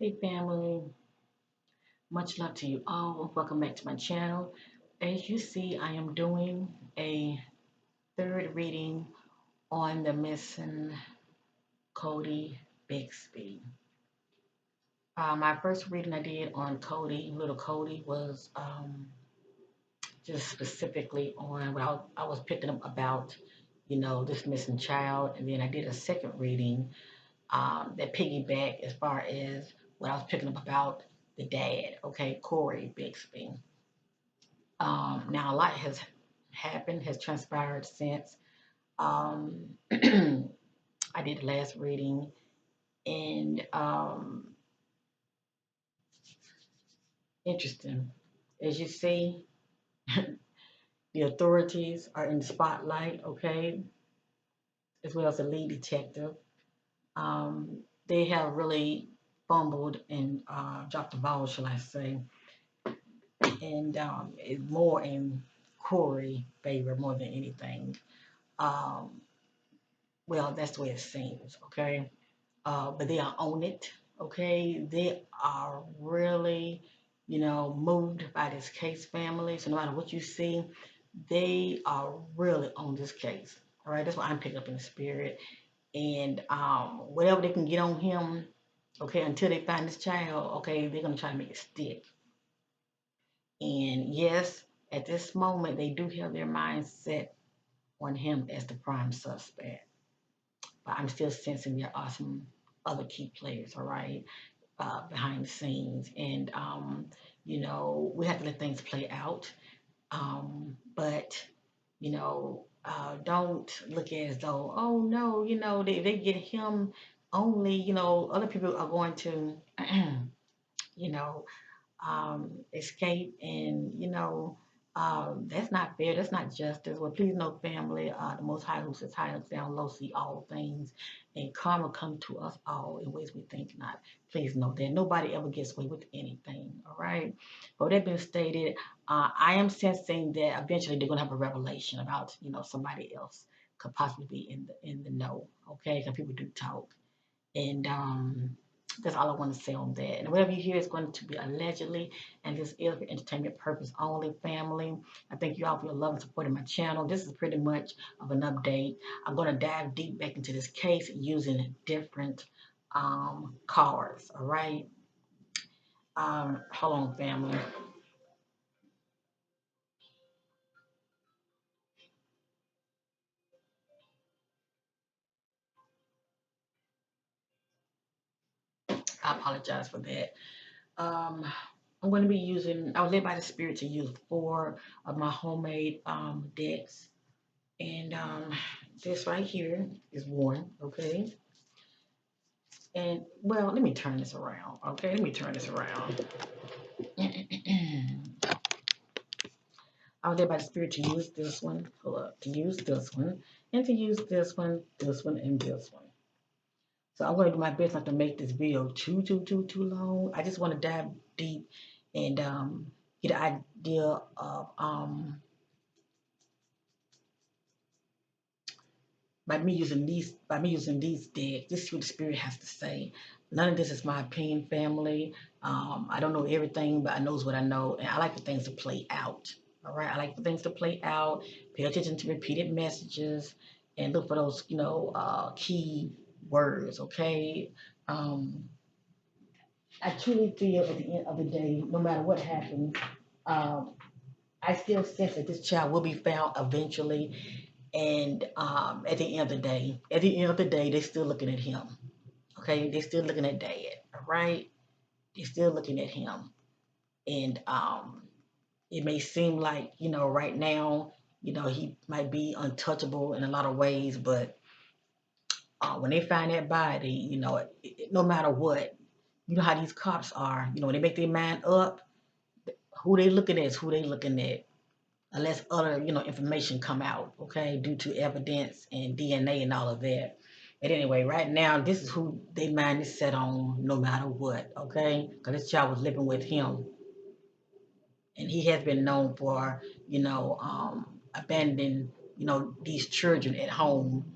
Hey family, much love to you all. Welcome back to my channel. As you see, I am doing a third reading on the missing Codie Bigsby. My first reading I did on Codie, little Codie, was just specifically on what I was picking up about, this missing child. And then I did a second reading that piggyback as far as what I was picking up about the dad, okay, Codie Bigsby. Now, a lot has happened, has transpired since I did the last reading, and interesting. As you see, the authorities are in the spotlight, okay, as well as the lead detective. They have really fumbled and dropped the ball, shall I say, and it's more in Corey favor more than anything. Um, well, that's the way it seems, okay? But they are on it, okay? They are really, moved by this case family. So no matter what you see, they are really on this case, all right? That's what I'm picking up in the spirit. And whatever they can get on him, okay, until they find this child, okay, they're gonna try to make it stick. And yes, at this moment, they do have their mind set on him as the prime suspect. But I'm still sensing there are some other key players, all right, behind the scenes. And, we have to let things play out. But, don't look at it as though, oh no, they get him only, other people are going to, you know, escape and that's not fair, that's not justice. Well, please know, family, the most high who sits high looks down low see all things, and karma come to us all in ways we think not. Please know that nobody ever gets away with anything, all right? But that being stated, I am sensing that eventually they're going to have a revelation about somebody else could possibly be in the know, okay, because people do talk. And that's all I want to say on that. And whatever you hear is going to be allegedly, and this is for entertainment purpose only, family. I thank you all for your love and support in my channel. This is pretty much of an update. I'm going to dive deep back into this case using different cards, all right? Hold on, family. I apologize for that. Um, I'm going to be using, I was led by the Spirit to use 4 of my homemade decks. And this right here is one, okay? And well, let me turn this around, okay? Let me turn this around. I was led by the Spirit to use this one, hold up, to use this one, and to use this one, and this one. So I'm going to do my best not to make this video too long. I just want to dive deep and get an idea of by me using these decks, this is what the spirit has to say. None of this is my opinion, family. I don't know everything, but I knows what I know, and I like for things to play out. All right, I like for things to play out. Pay attention to repeated messages, and look for those, key words. Okay. Um, I truly feel at the end of the day, no matter what happens, um, I still sense that this child will be found eventually. And at the end of the day, they're still looking at him. Okay, they're still looking at dad. All right, they're still looking at him. And it may seem like right now, he might be untouchable in a lot of ways, but when they find that body, no matter what, you know how these cops are. When they make their mind up, who they looking at is who they looking at unless other information come out, okay, due to evidence and DNA and all of that. But anyway, right now this is who they mind is set on no matter what, okay, because this child was living with him, and he has been known for abandoning these children at home.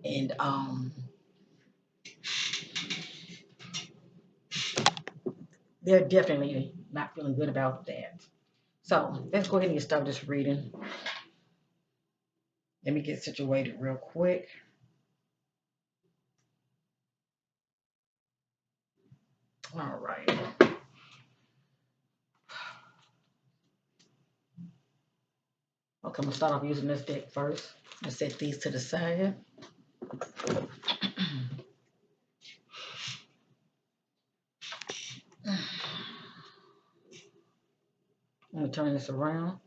And they're definitely not feeling good about that. So let's go ahead and start this reading. Let me get situated real quick. All right. Okay, I'm gonna start off using this deck first. Let's set these to the side. I'm gonna turn this around.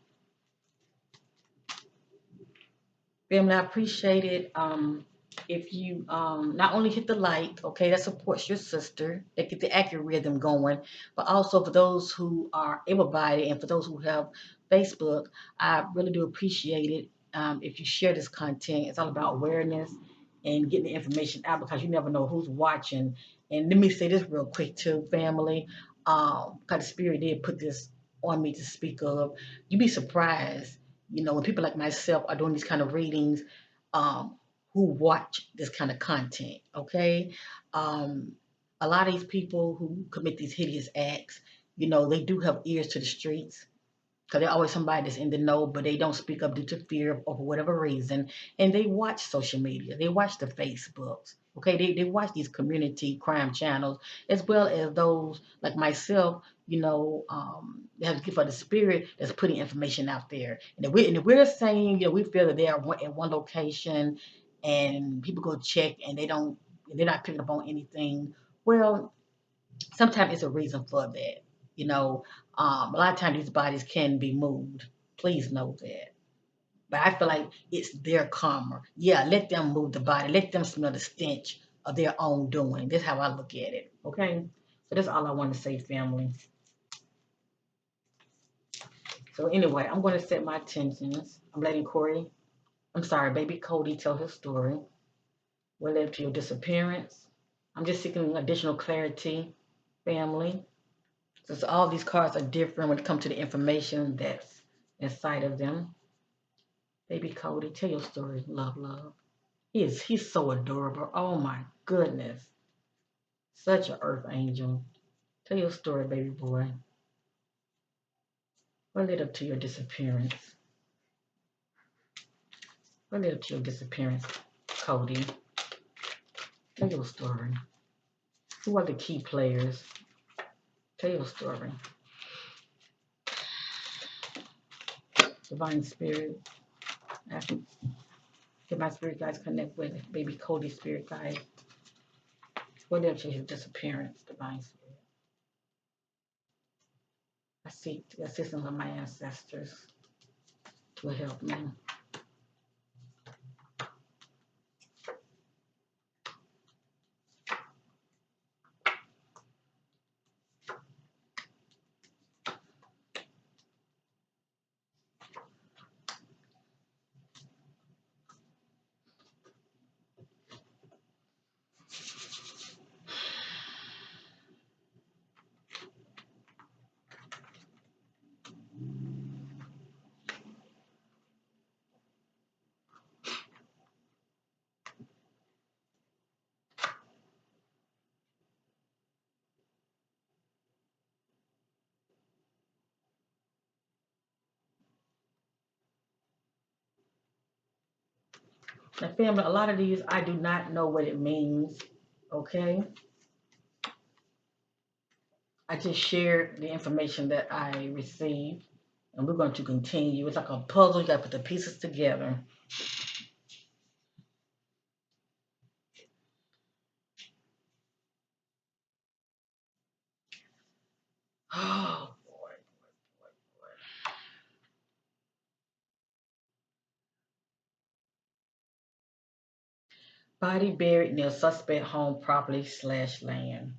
Family, I appreciate it. If you not only hit the like, okay, that supports your sister, that get the accurate rhythm going, but also for those who are able-bodied and for those who have Facebook, I really do appreciate it. If you share this content, it's all about awareness and getting the information out because you never know who's watching. And let me say this real quick too, family, because the spirit did put this on me to speak of. You'd be surprised, when people like myself are doing these kind of readings, um, who watch this kind of content, okay? Um, a lot of these people who commit these hideous acts, they do have ears to the streets because there's always somebody that's in the know, but they don't speak up due to fear or for whatever reason. And they watch social media, they watch the Facebooks, okay? They watch these community crime channels, as well as those like myself, they have the gift of the spirit that's putting information out there. And if we're saying, we feel that they are at one location and people go check and they're not picking up on anything. Well, sometimes it's a reason for that. You know, a lot of times these bodies can be moved. Please know that. But I feel like it's their karma. Yeah, let them move the body. Let them smell the stench of their own doing. That's how I look at it. Okay? So that's all I want to say, family. So anyway, I'm going to set my intentions. I'm letting baby Codie tell his story. What led to your disappearance? I'm just seeking additional clarity, family. Since all these cards are different when it comes to the information that's inside of them. Baby Codie, tell your story, love, love. He's so adorable. Oh my goodness. Such an earth angel. Tell your story, baby boy. What led up to your disappearance? What led up to your disappearance, Codie? Tell your story. Who are the key players? Tell your story. Divine Spirit. Get my spirit guides connect with baby Codie spirit guide. What led up to his disappearance, Divine Spirit? I seek the assistance of my ancestors to help me. Now, family, a lot of these I do not know what it means. Okay, I just shared the information that I received, and we're going to continue. It's like a puzzle. You got to put the pieces together. Oh boy, boy, boy. Body buried near suspect home property slash land.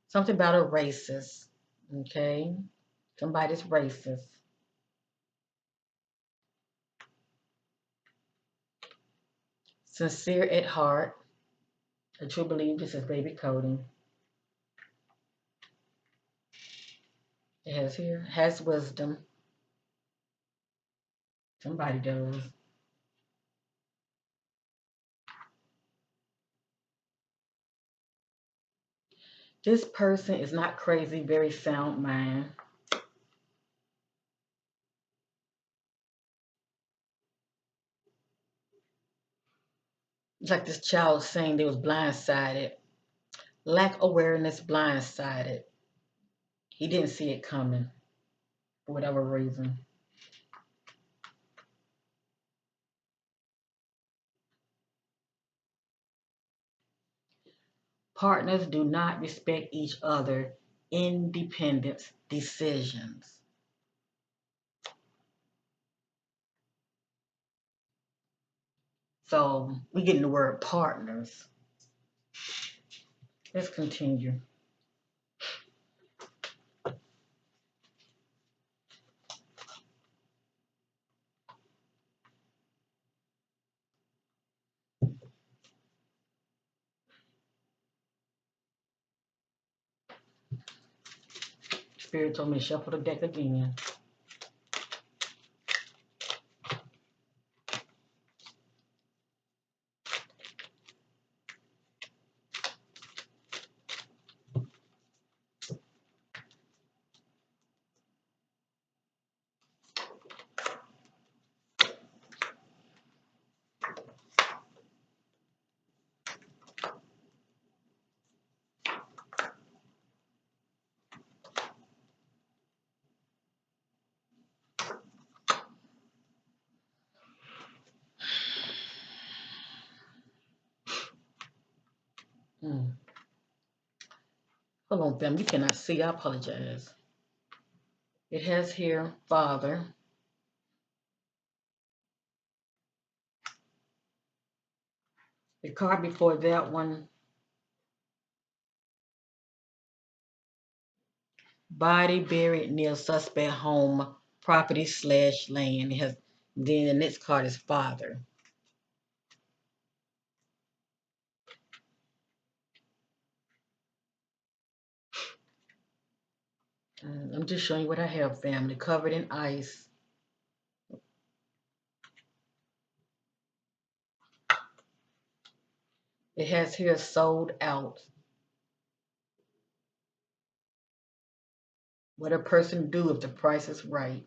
Something about a racist. Okay, somebody's racist. Sincere at heart. I truly believe this is baby Codie. It has here has wisdom. Somebody does. This person is not crazy, very sound mind. It's like this child saying they was blindsided. Lack awareness, blindsided. He didn't see it coming for whatever reason. Partners do not respect each other. Independent decisions. So we get in the word partners. Let's continue. Spirit told me to shuffle the deck again. Hmm. Hold on, fam. You cannot see. I apologize. It has here father. The card before that one, body buried near suspect home, property slash land. It has. Then the next card is father. I'm just showing you what I have, family. Covered in ice. It has here sold out. What a person do if the price is right.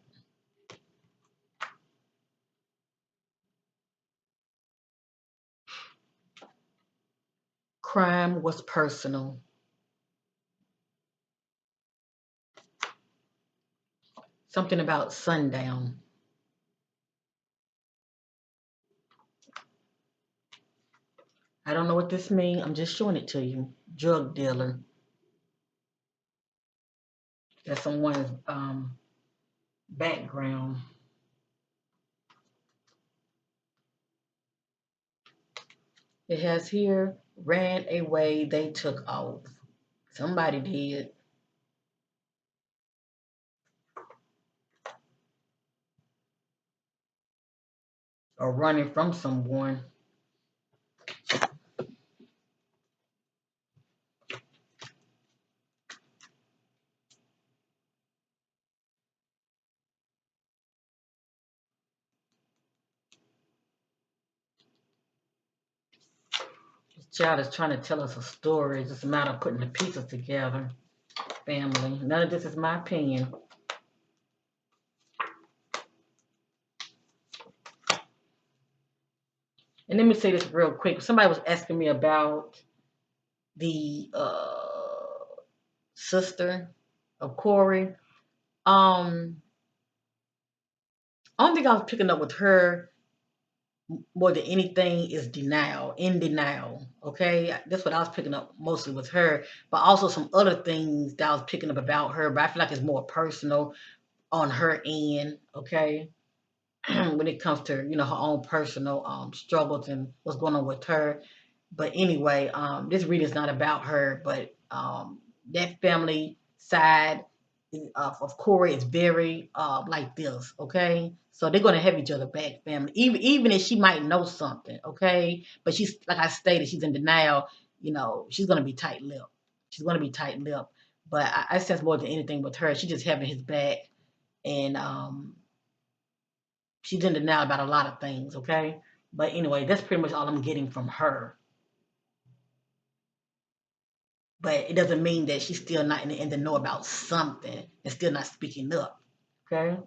Crime was personal. Something about sundown. I don't know what this means. I'm just showing it to you. Drug dealer. That's someone's background. It has here ran away. They took off. Somebody did. Or running from someone. This child is trying to tell us a story. It's just a matter of putting the pieces together. Family. None of this is my opinion. And let me say this real quick. Somebody was asking me about the sister of Corey. Um, only thing I was picking up with her more than anything is denial, in denial. Okay, that's what I was picking up mostly with her, but also some other things that I was picking up about her. But I feel like it's more personal on her end. Okay, when it comes to her own personal struggles and what's going on with her. But anyway, this reading is not about her, but that family side of Corey is very like this, okay? So they're gonna have each other back, family. Even if she might know something, okay? But she's like I stated, she's in denial. She's gonna be tight-lipped. She's gonna be tight-lipped. But I sense more than anything with her, she's just having his back, and she's in denial about a lot of things, okay? But anyway, that's pretty much all I'm getting from her. but it doesn't mean that she's still not in the know about something and still not speaking up. Okay.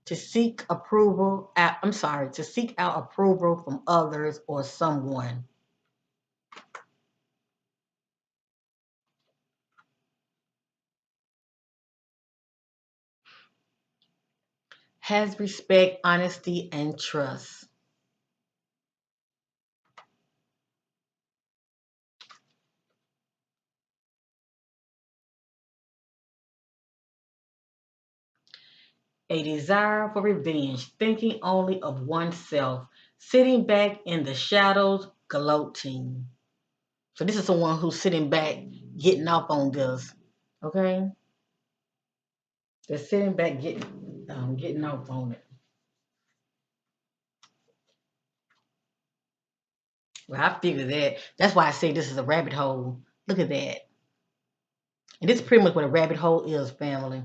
To seek approval, I'm sorry, to seek out approval from others or someone. Has respect, honesty, and trust. A desire for revenge, thinking only of oneself, sitting back in the shadows, gloating. So this is someone who's sitting back, getting off on this. Okay, they're sitting back, getting off on it. Well, I figured that. That's why I say this is a rabbit hole. Look at that. And this is pretty much what a rabbit hole is, family.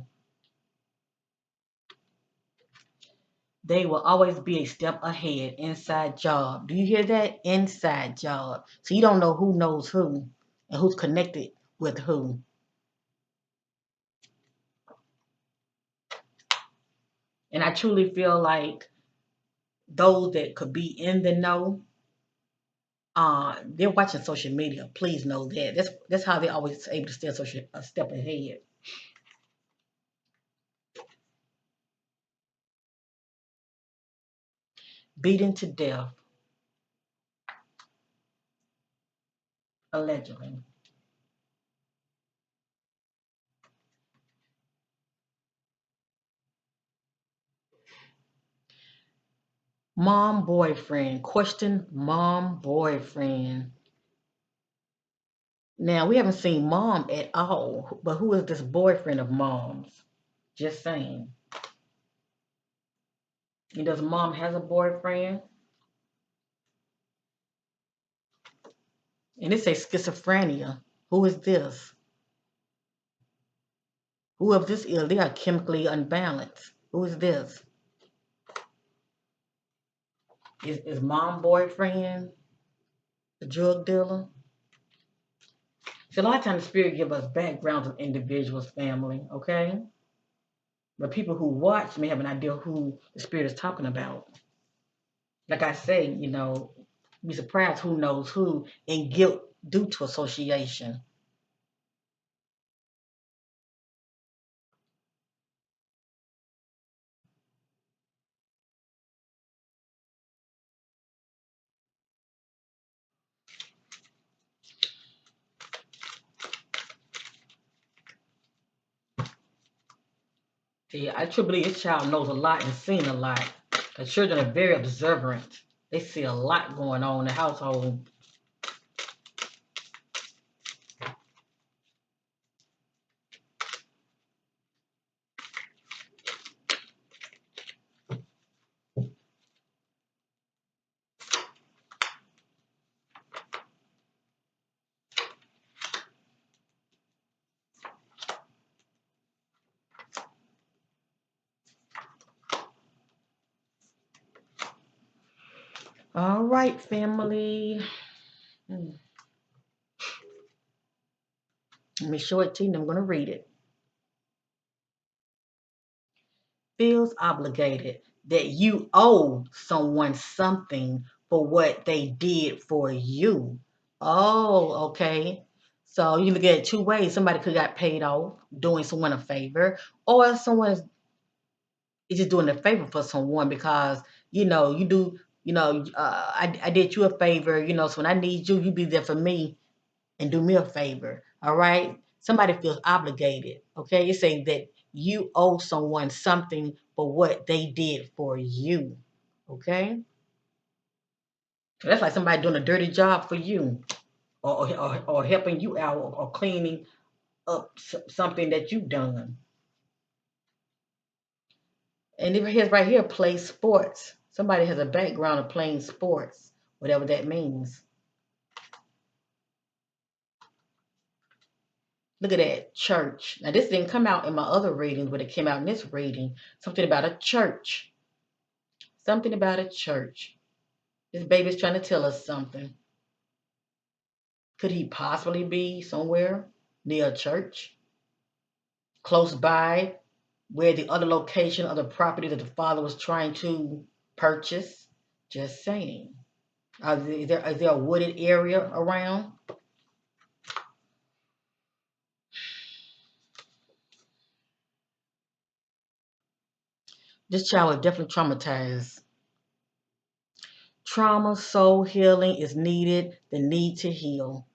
They will always be a step ahead. Inside job. Do you hear that? Inside job. So you don't know who knows who and who's connected with who. And I truly feel like those that could be in the know, they're watching social media. Please know that. That's how they're always able to stay a step ahead. Beaten to death, allegedly. Mom boyfriend. Question mom boyfriend. Now we haven't seen mom at all, but who is this boyfriend of mom's? Just saying. And does mom has a boyfriend? And it says schizophrenia. Who is this? Whoever this is, they are chemically unbalanced. Who is this? Is mom boyfriend a drug dealer? So a lot of times the spirit give us backgrounds of individuals, family, okay? But people who watch may have an idea who the spirit is talking about. Like I say, be surprised who knows who and guilt due to association. See, I truly believe this child knows a lot and seen a lot. The children are very observant. They see a lot going on in the household. All right, family. Let me show it to you. I'm going to read it. Feels obligated that you owe someone something for what they did for you. Oh, okay. So you look at it two ways. Somebody could have got paid off doing someone a favor, or someone is just doing a favor for someone because you do. I did you a favor. So when I need you, you be there for me and do me a favor. All right. Somebody feels obligated. Okay. You're saying that you owe someone something for what they did for you. Okay. So that's like somebody doing a dirty job for you or helping you out or cleaning up something that you've done. And here's right here, play sports. Somebody has a background of playing sports, whatever that means. Look at that, church. Now, this didn't come out in my other readings, but it came out in this reading. Something about a church. Something about a church. This baby's trying to tell us something. Could he possibly be somewhere near a church? Close by where the other location of the property that the father was trying to purchase? Just saying. Is there a wooded area around? This child was definitely traumatized. Trauma, soul healing is needed, the need to heal.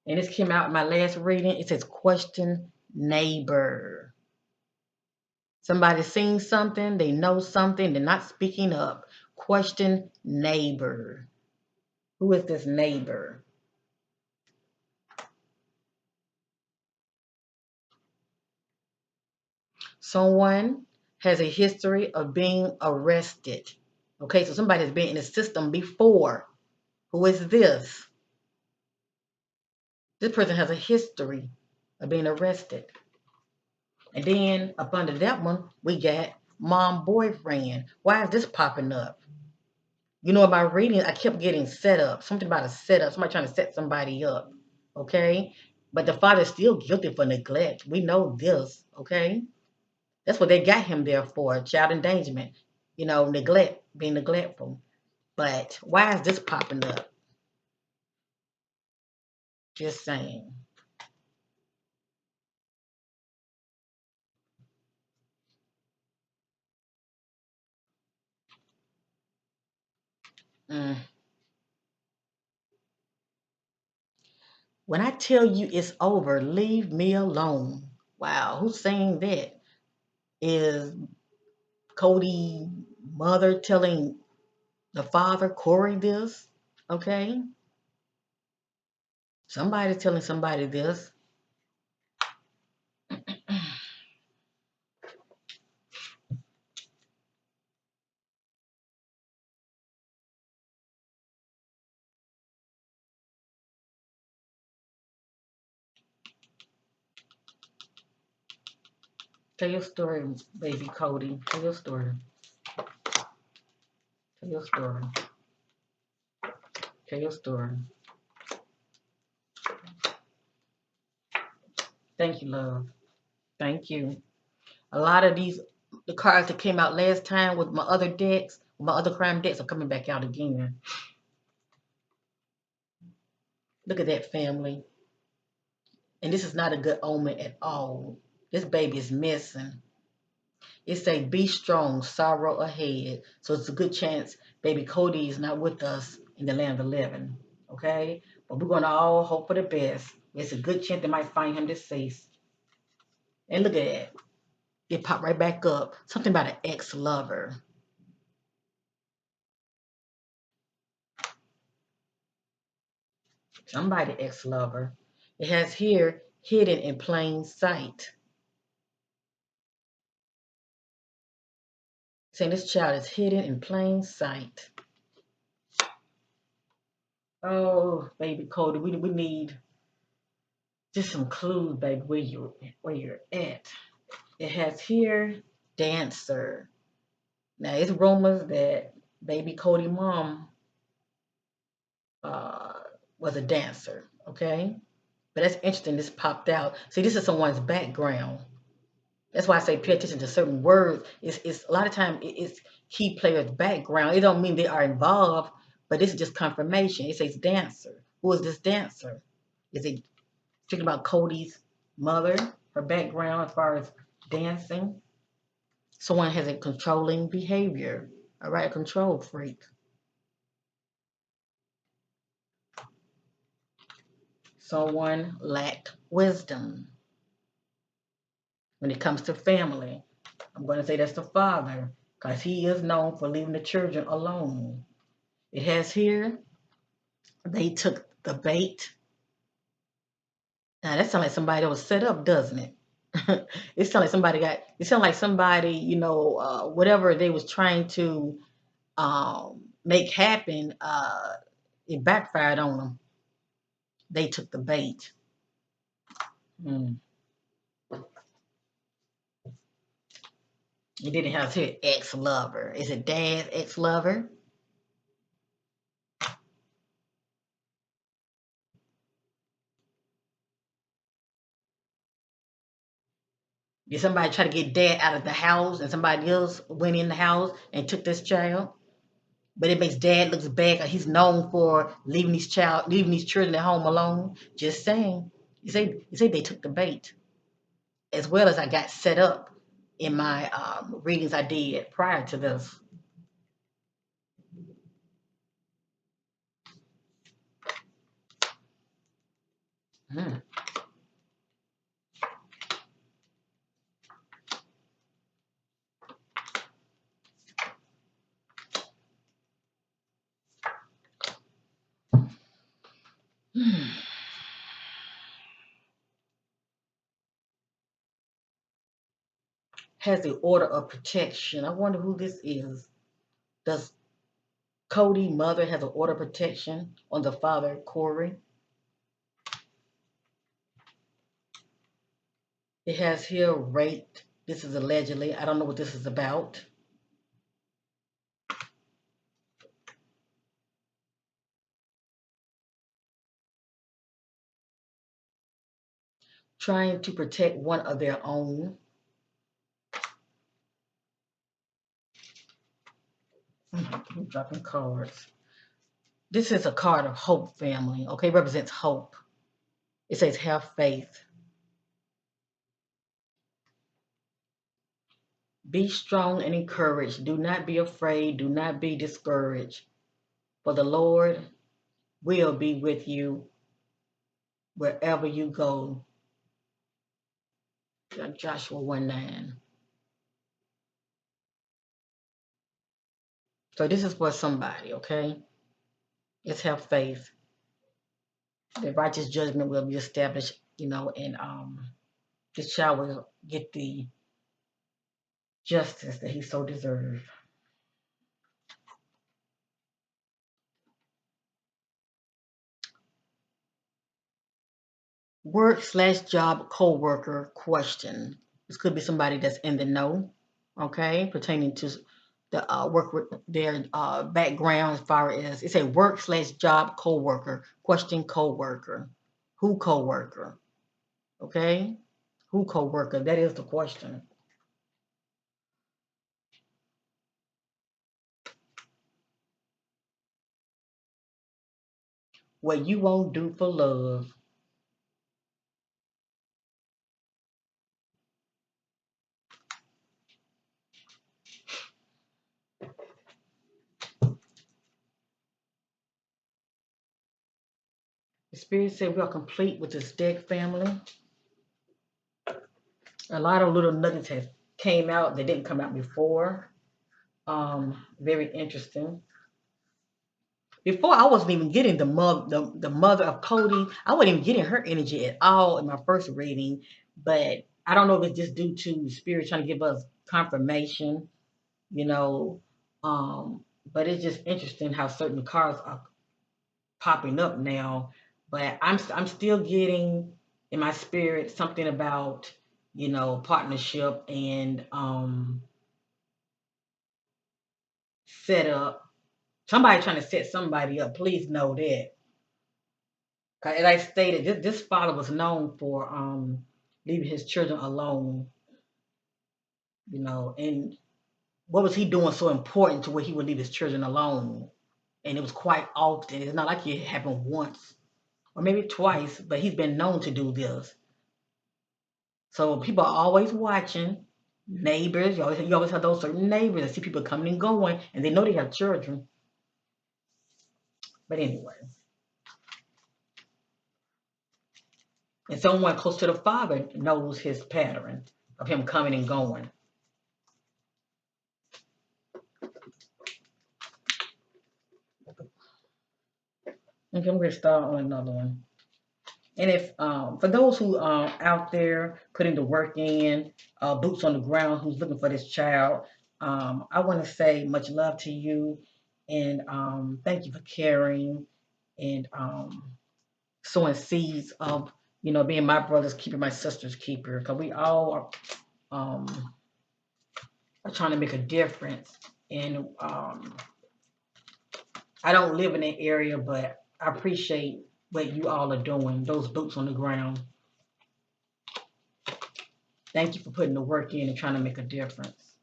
And this came out in my last reading. It says, question neighbor. Somebody's seen something, they know something, they're not speaking up. Question neighbor. Who is this neighbor? Someone has a history of being arrested. Okay, so somebody has been in the system before. Who is this? This person has a history of being arrested. And then up under that one, we got mom boyfriend. Why is this popping up? You know, in my reading, I kept getting set up. Something about a setup. Somebody trying to set somebody up. Okay? But the father's still guilty for neglect. We know this. Okay? That's what they got him there for. Child endangerment. You know, neglect, being neglectful. But why is this popping up? Just saying. Mm. When I tell you it's over, leave me alone. Wow, who's saying that? Is Cody mother telling the father, Corey, this? Okay. Somebody telling somebody this. Tell your story, baby Cody. Tell your story. Tell your story. Tell your story. Thank you, love. Thank you. A lot of the cards that came out last time with my other decks, my other crime decks are coming back out again. Look at that family. And this is not a good omen at all. This baby is missing. It say be strong, sorrow ahead. So it's a good chance baby Cody is not with us in the land of the living. Okay? But we're gonna all hope for the best. It's a good chance they might find him deceased. And look at that. It popped right back up. Something about an ex-lover. Somebody ex-lover. It has here hidden in plain sight. Saying this child is hidden in plain sight. Oh, baby Cody, we need just some clues, baby, where you're at. It has here dancer. Now it's rumors that baby Cody mom uh, was a dancer. Okay, but that's interesting. This popped out. See, this is someone's background. That's why I say pay attention to certain words. It's a lot of time it's key players' background. It don't mean they are involved, but this is just confirmation. It says dancer. Who is this dancer? Is it speaking about Cody's mother, her background as far as dancing? Someone has a controlling behavior, all right, a control freak. Someone lacked wisdom when it comes to family. I'm going to say that's the father because he is known for leaving the children alone. It has here, they took the bait. Now that sounds like somebody that was set up, doesn't it? It sounds like somebody, whatever they was trying to make happen, It backfired on them. They took the bait. Mm. It didn't have to ex-lover. Is it dad's ex-lover? Did somebody try to get dad out of the house and somebody else went in the house and took this child? But it makes dad looks bad 'cause he's known for leaving these children at home alone. Just saying. You say they took the bait, as well as I got set up in my readings I did prior to this. Hmm. Has the order of protection. I wonder who this is. Does Codie mother has an order of protection on the father, Corey? It has here raped. This is allegedly. I don't know what this is about. Trying to protect one of their own. I'm dropping cards. This is a card of hope, family. Okay, represents hope. It says have faith. Be strong and encouraged. Do not be afraid. Do not be discouraged. For the Lord will be with you wherever you go. Joshua 1:9. So this is for somebody, okay? Let's have faith. The righteous judgment will be established, and this child will get the justice that he so deserves. Work/job co-worker question. This could be somebody that's in the know, okay, pertaining to the work with their background as far as it's a work/job co-worker question co-worker. Who co-worker? Okay, who co-worker? That is the question. What you won't do for love. The spirit said we are complete with this deck, family. A lot of little nuggets have came out that didn't come out before. Very interesting. Before I wasn't even getting the mother of Codie. I wasn't even getting her energy at all in my first reading. But I don't know if it's just due to spirit trying to give us confirmation, you know. But it's just interesting how certain cards are popping up now. But I'm still getting in my spirit something about partnership and set up. Somebody trying to set somebody up. Please know that. As I stated, this father was known for leaving his children alone, and what was he doing so important to where he would leave his children alone? And it was quite often. It's not like it happened once or maybe twice, but he's been known to do this. So people are always watching. Neighbors, you always have those certain neighbors that see people coming and going, and they know they have children. But anyway, and someone close to the father knows his pattern of him coming and going. Okay, I'm going to start on another one. And if for those who are out there putting the work in, boots on the ground, who's looking for this child, I want to say much love to you, and thank you for caring. and sowing seeds of, being my brother's keeper, my sister's keeper, because we all are trying to make a difference. And I don't live in that area, but I appreciate what you all are doing, those boots on the ground. Thank you for putting the work in and trying to make a difference.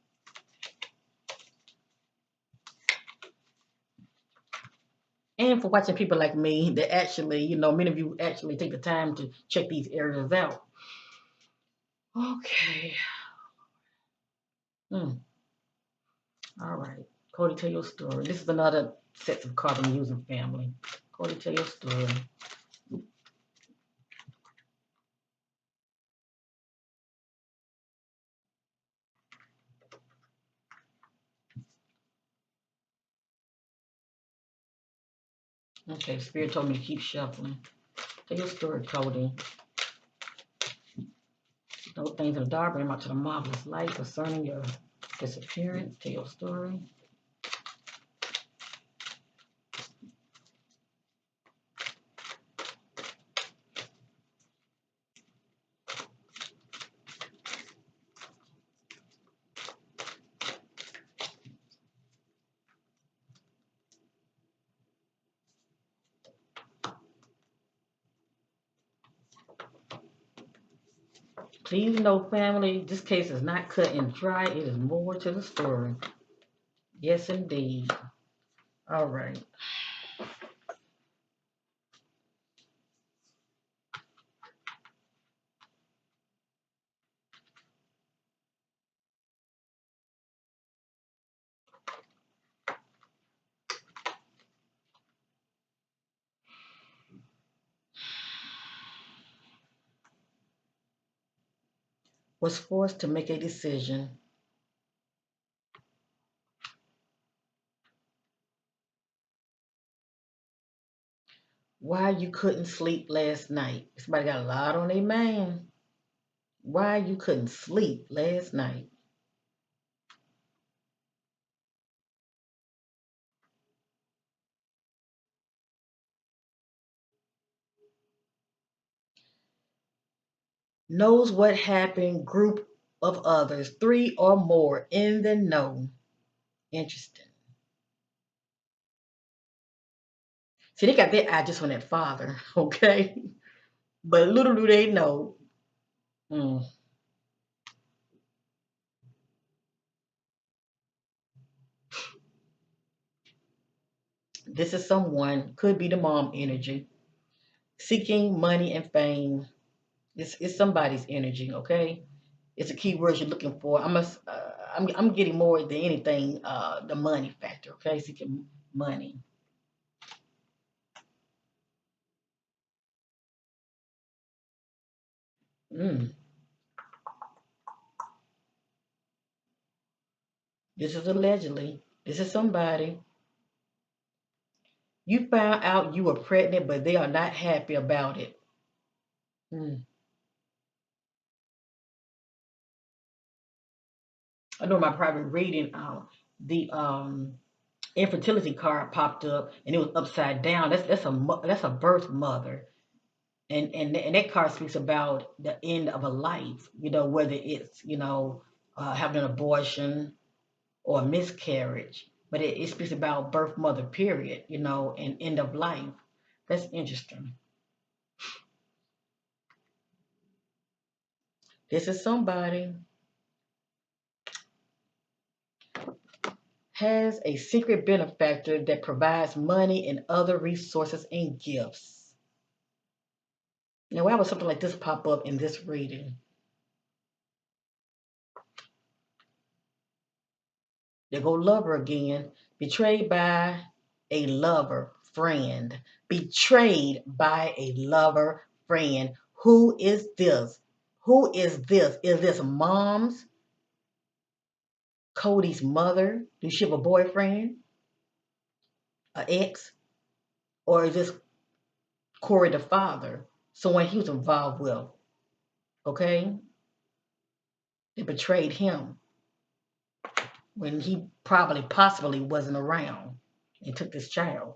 And for watching people like me that actually, many of you actually take the time to check these areas out. Okay. Hmm. All right. Codie, tell your story. This is another set of cards I'm using, family. Codie, tell your story. Okay, Spirit told me to keep shuffling. Tell your story, Codie. Those things in the dark bring out to the marvelous light concerning your disappearance. Tell your story. Please know, family, this case is not cut and dry. It is more to the story. Yes, indeed. All right. Was forced to make a decision. Why you couldn't sleep last night? Somebody got a lot on their mind. Why you couldn't sleep last night? Knows what happened. Group of others, three or more in the know. Interesting. See, they got their eye just on that father, okay? But little do they know. mm, this is someone, could be the mom energy, seeking money and fame. It's somebody's energy, okay? It's a key word you're looking for. I'm getting more than anything, the money factor, okay? Seeking money. Mm, this is allegedly. This is somebody. You found out you were pregnant, but they are not happy about it. Mm. I know my private reading, the infertility card popped up and it was upside down. That's a birth mother, and that card speaks about the end of a life. Whether it's having an abortion or a miscarriage, but it speaks about birth mother period. And end of life. That's interesting. This is somebody has a secret benefactor that provides money and other resources and gifts. Now, why would something like this pop up in this reading? There go lover again. Betrayed by a lover friend. Betrayed by a lover friend. Who is this? Who is this? Is this mom's, Codie's mother? Does she have a boyfriend, an ex? Or is this Corey the father? Someone he was involved with, okay? They betrayed him when he probably possibly wasn't around and took this child.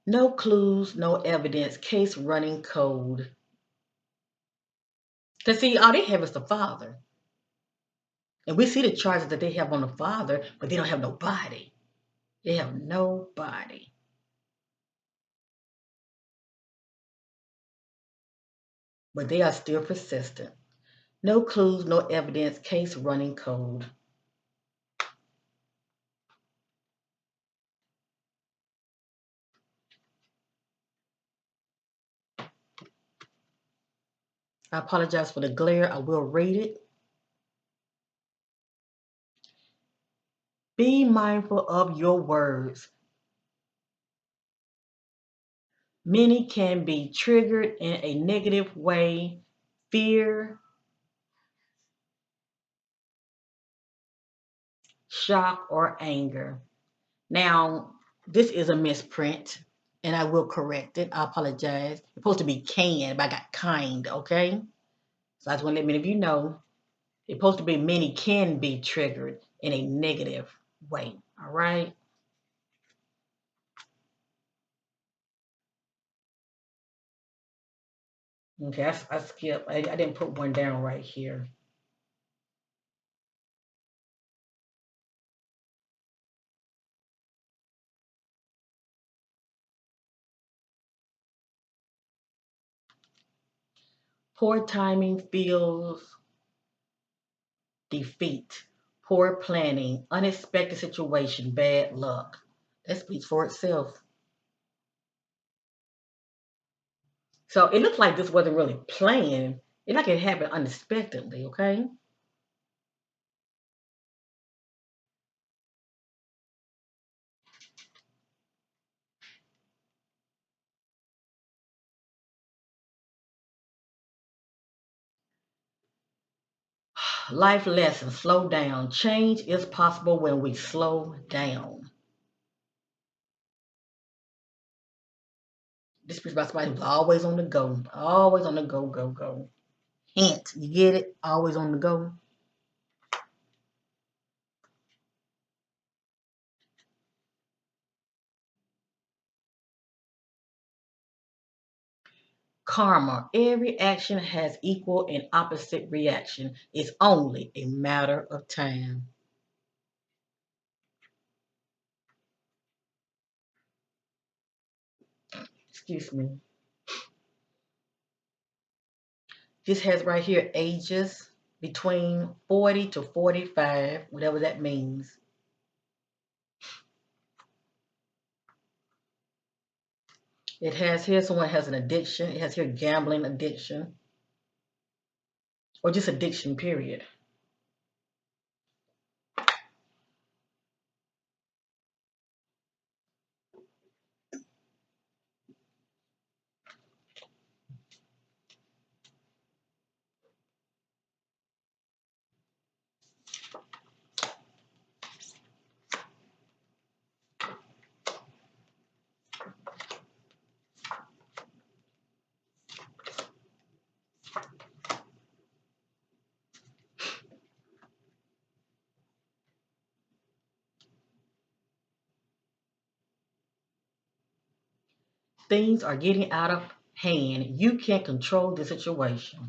No clues, no evidence, case running cold. Because see, all they have is the father. And we see the charges that they have on the father, but they don't have nobody. They have nobody. But they are still persistent. No clues, no evidence, case running cold. I apologize for the glare. I will read it. Be mindful of your words. Many can be triggered in a negative way. Fear, shock, or anger. Now, this is a misprint, and I will correct it. I apologize. It's supposed to be can, but I got kind, okay? So I just want to let many of you know it's supposed to be many can be triggered in a negative way, all right? Okay, I skipped. I didn't put one down right here. Poor timing feels defeat, poor planning, unexpected situation, bad luck. That speaks for itself. So it looks like this wasn't really planned. It like it happened unexpectedly, okay? Life lesson, slow down. Change is possible when we slow down. This speaks about somebody who's always on the go, always on the go, go, go. Hint, you get it? Always on the go. Karma. Every action has equal and opposite reaction. It's only a matter of time. Excuse me. This has right here ages between 40 to 45, whatever that means. It has here someone has an addiction. It has here gambling addiction or just addiction, period. Things are getting out of hand. You can't control the situation.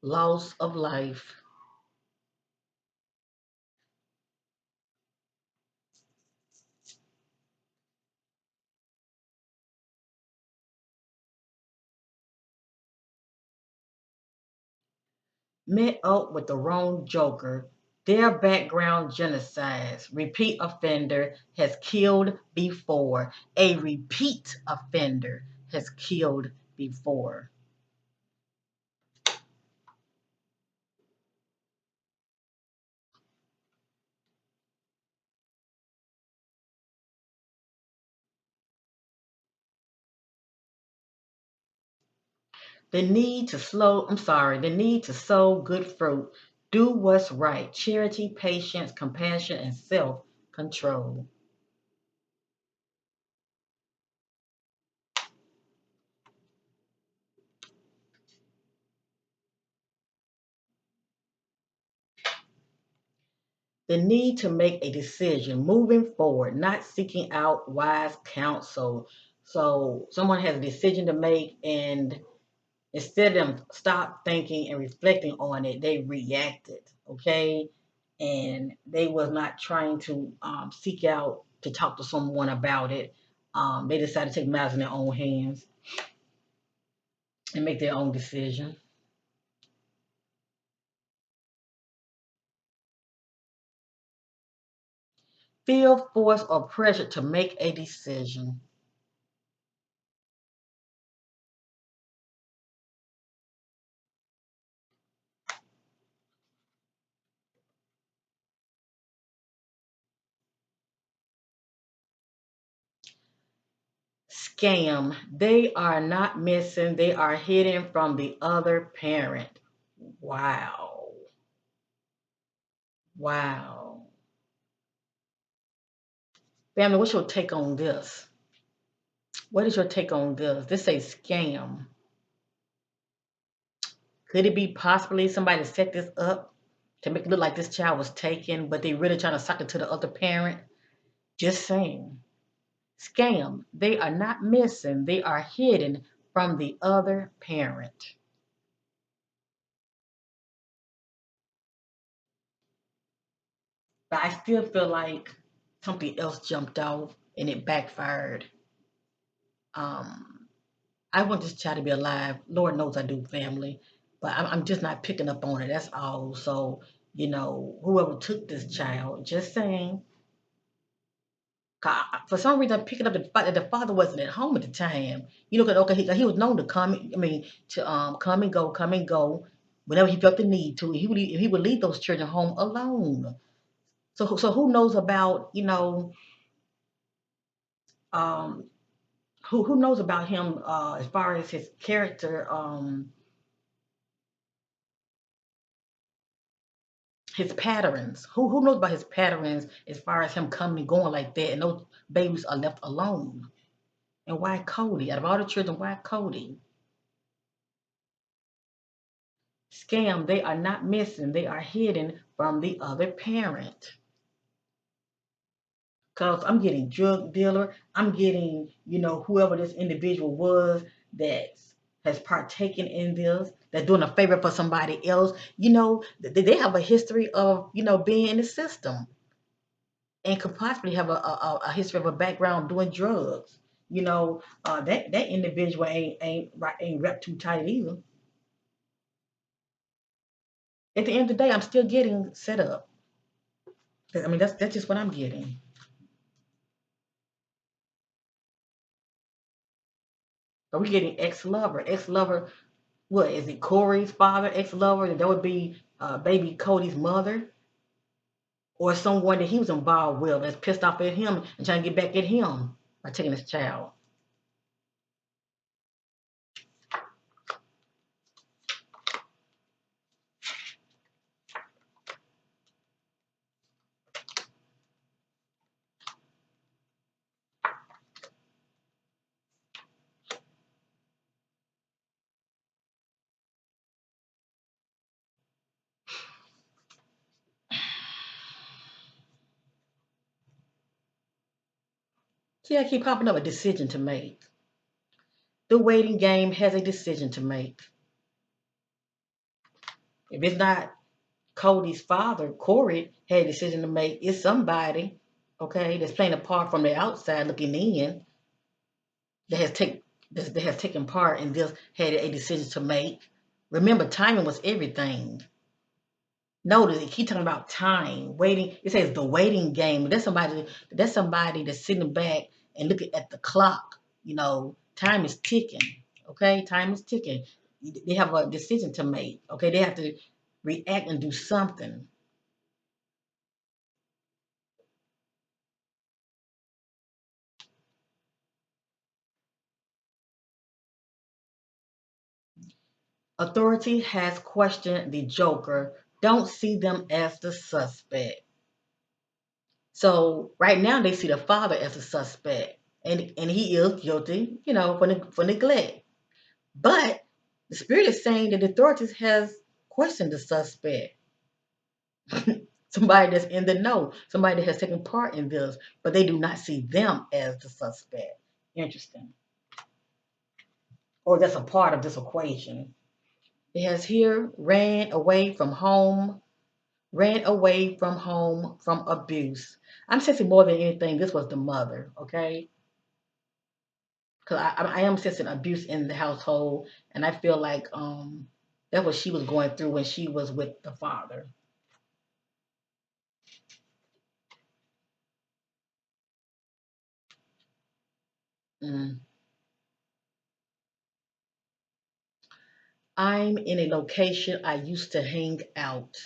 Loss of life. Met up with the wrong joker. Their background genocides. Repeat offender has killed before. A repeat offender has killed before. The need to sow good fruit. Do what's right. Charity, patience, compassion, and self control. The need to make a decision moving forward, not seeking out wise counsel. So someone has a decision to make, and instead of them stop thinking and reflecting on it, they reacted, okay? And they was not trying to seek out to talk to someone about it. They decided to take matters in their own hands and make their own decision. Feel force or pressure to make a decision. Scam. They are not missing, they are hidden from the other parent. Wow. Wow. Family, what's your take on this? What is your take on this? This a scam. Could it be possibly somebody set this up to make it look like this child was taken, but they really trying to suck it to the other parent? Just saying. Scam. They are not missing, they are hidden from the other parent. But I still feel like something else jumped off and it backfired. Um, I want this child to be alive. Lord knows I do, family, but I'm just not picking up on it. That's all. So, whoever took this child, just saying, for some reason, I'm picking up the fact that the father wasn't at home at the time. You look at okay, he was known to come. I mean, to come and go, whenever he felt the need to. He would leave those children home alone. So who knows about um, who knows about him as far as his character, his patterns. Who knows about his patterns as far as him coming and going like that, and those babies are left alone. And why Codie? Out of all the children, why Codie? Scam, they are not missing, they are hidden from the other parent. Because I'm getting drug dealer, I'm getting, whoever this individual was that has partaken in this, that's doing a favor for somebody else. They have a history of, being in the system and could possibly have a history of a background doing drugs. That individual ain't wrapped too tight either. At the end of the day, I'm still getting set up. I mean, that's just what I'm getting. Are we getting ex-lover? Ex-lover, what is it? Corey's father, ex-lover. That would be baby Codie's mother, or someone that he was involved with that's pissed off at him and trying to get back at him by taking his child. See, I keep popping up a decision to make. The waiting game has a decision to make. If it's not Codie's father, Corey had a decision to make. It's somebody, okay, that's playing a part from the outside looking in that has take that has taken part in this, had a decision to make. Remember, timing was everything. Notice it keep talking about time, waiting. It says the waiting game. That's somebody that's sitting back and looking at the clock. Time is ticking. Okay, time is ticking. They have a decision to make. Okay, they have to react and do something. Authority has questioned the Joker. Don't see them as the suspect. So right now they see the father as a suspect, and he is guilty, for neglect. But the spirit is saying that the authorities has questioned the suspect. somebody that's in the know, somebody that has taken part in this, but they do not see them as the suspect. Interesting. Or that's a part of this equation. It has here ran away from home from abuse. I'm sensing more than anything, this was the mother, okay? Because I am sensing abuse in the household, and I feel like that's what she was going through when she was with the father. Mm. I'm in a location I used to hang out.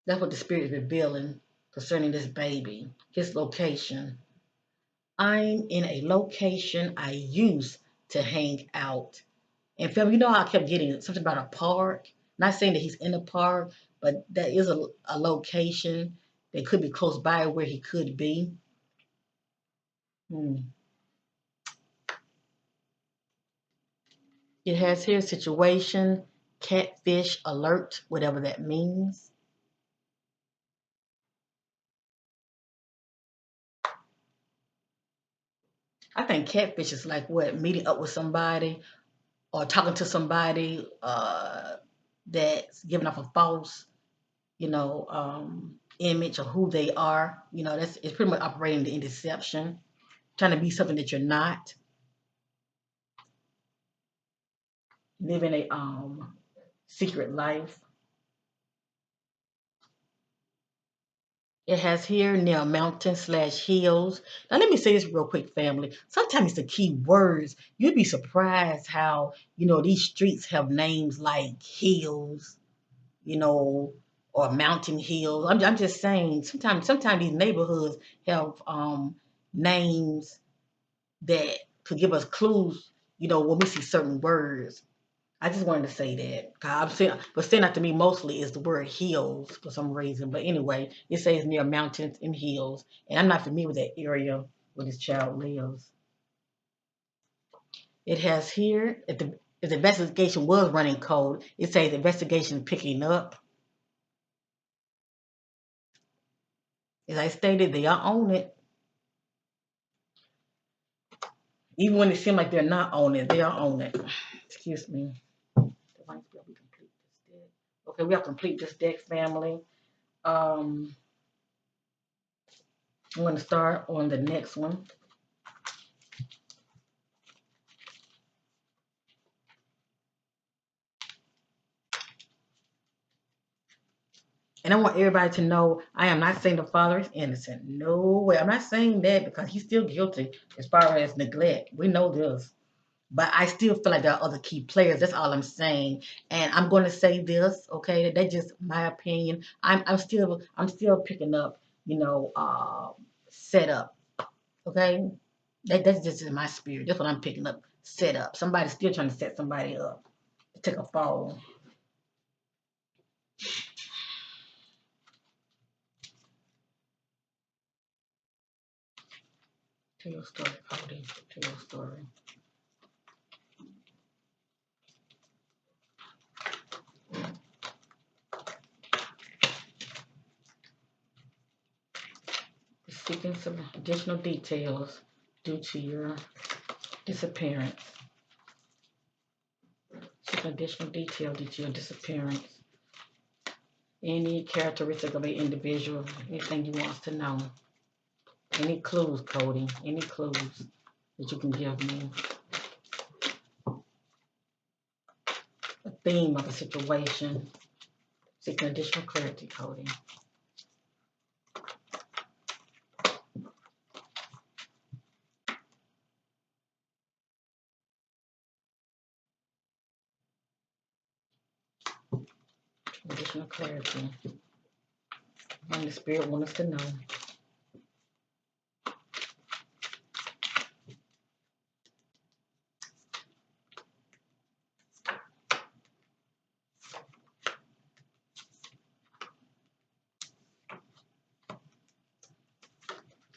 That's what the spirit is revealing concerning this baby, his location. I'm in a location I used to hang out. And family, you know how I kept getting something about a park? Not saying that he's in the park, but that is a location that could be close by where he could be. Hmm. It has here situation, catfish alert, whatever that means. I think catfish is like what, meeting up with somebody or talking to somebody that's giving off a false, image of who they are. That's it's pretty much operating in deception, trying to be something that you're not, living a secret life. It has here near mountain slash hills. Now let me say this real quick, family. Sometimes the key words, you'd be surprised how, these streets have names like hills, you know, or mountain hills. I'm just saying, sometimes these neighborhoods have names that could give us clues, when we see certain words. I just wanted to say that. But saying that to me mostly is the word hills for some reason. But anyway, it says near mountains and hills, and I'm not familiar with that area where this child lives. It has here if the investigation was running cold, it says the investigation picking up. As I stated, they are on it. Even when it seems like they're not on it, they are on it. Excuse me. Okay, we have to complete this deck, family. Um, I'm going to start on the next one. And I want everybody to know I am not saying the father is innocent. No way. I'm not saying that because he's still guilty as far as neglect. We know this. But I still feel like there are other key players. That's all I'm saying. And I'm going to say this, okay? That's just my opinion. I'm still picking up, setup, okay? That's just in my spirit. That's what I'm picking up. Set up. Somebody's still trying to set somebody up to take a fall. Tell your story, Cody. Tell your story. Seeking some additional details due to your disappearance. Seeking additional detail due to your disappearance. Any characteristic of an individual, anything you want to know. Any clues, Cody? Any clues that you can give me? A theme of a situation. Seeking additional clarity, Cody. Additional clarity. And the spirit wants us to know.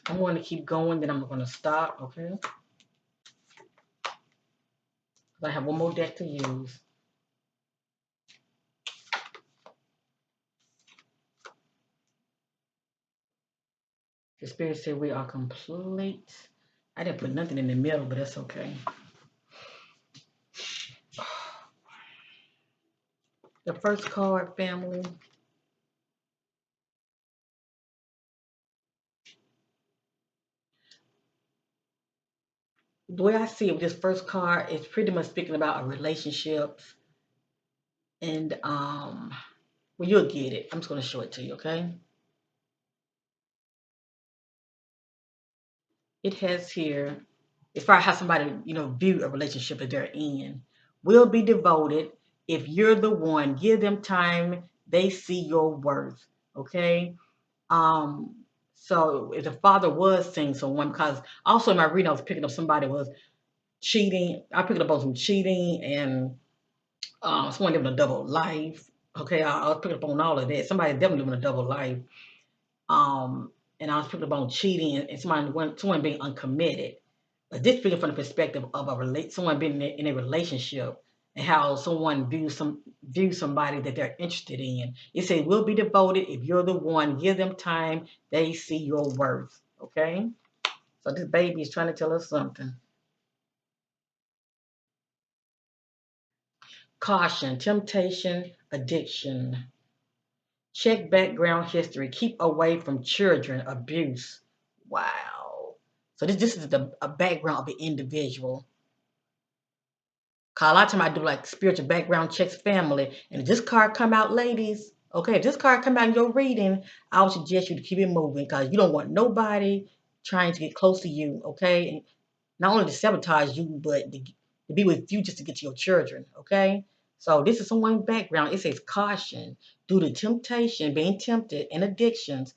I'm going to keep going, then I'm going to stop, okay? I have one more deck to use. The spirit said we are complete. I didn't put nothing in the middle, but that's okay. The first card, family. The way I see it with this first card is pretty much speaking about a relationship, and well, you'll get it. I'm just gonna show it to you, okay? It has here, as far as how somebody, view a relationship that they're in, will be devoted. If you're the one, give them time, they see your worth. Okay. Um, so if the father was seeing someone, because also in my reading I was picking up somebody was cheating. I picked up on some cheating and someone living a double life. Okay, I was picking up on all of that. Somebody definitely living a double life. Um, and I was picking up on cheating and someone being uncommitted. But this speaking from the perspective of someone being in a relationship and how someone views somebody that they're interested in. It says will be devoted if you're the one. Give them time. They see your worth. Okay. So this baby is trying to tell us something. Caution, temptation, addiction. Check background history. Keep away from children abuse. Wow. So this is a background of the individual. 'Cause a lot of time I do like spiritual background checks family. And if this card come out, ladies, okay, if this card come out in your reading, I would suggest you to keep it moving because you don't want nobody trying to get close to you, okay? And not only to sabotage you, but to be with you just to get to your children, okay? So this is someone's background. It says caution due to temptation, being tempted, and addictions.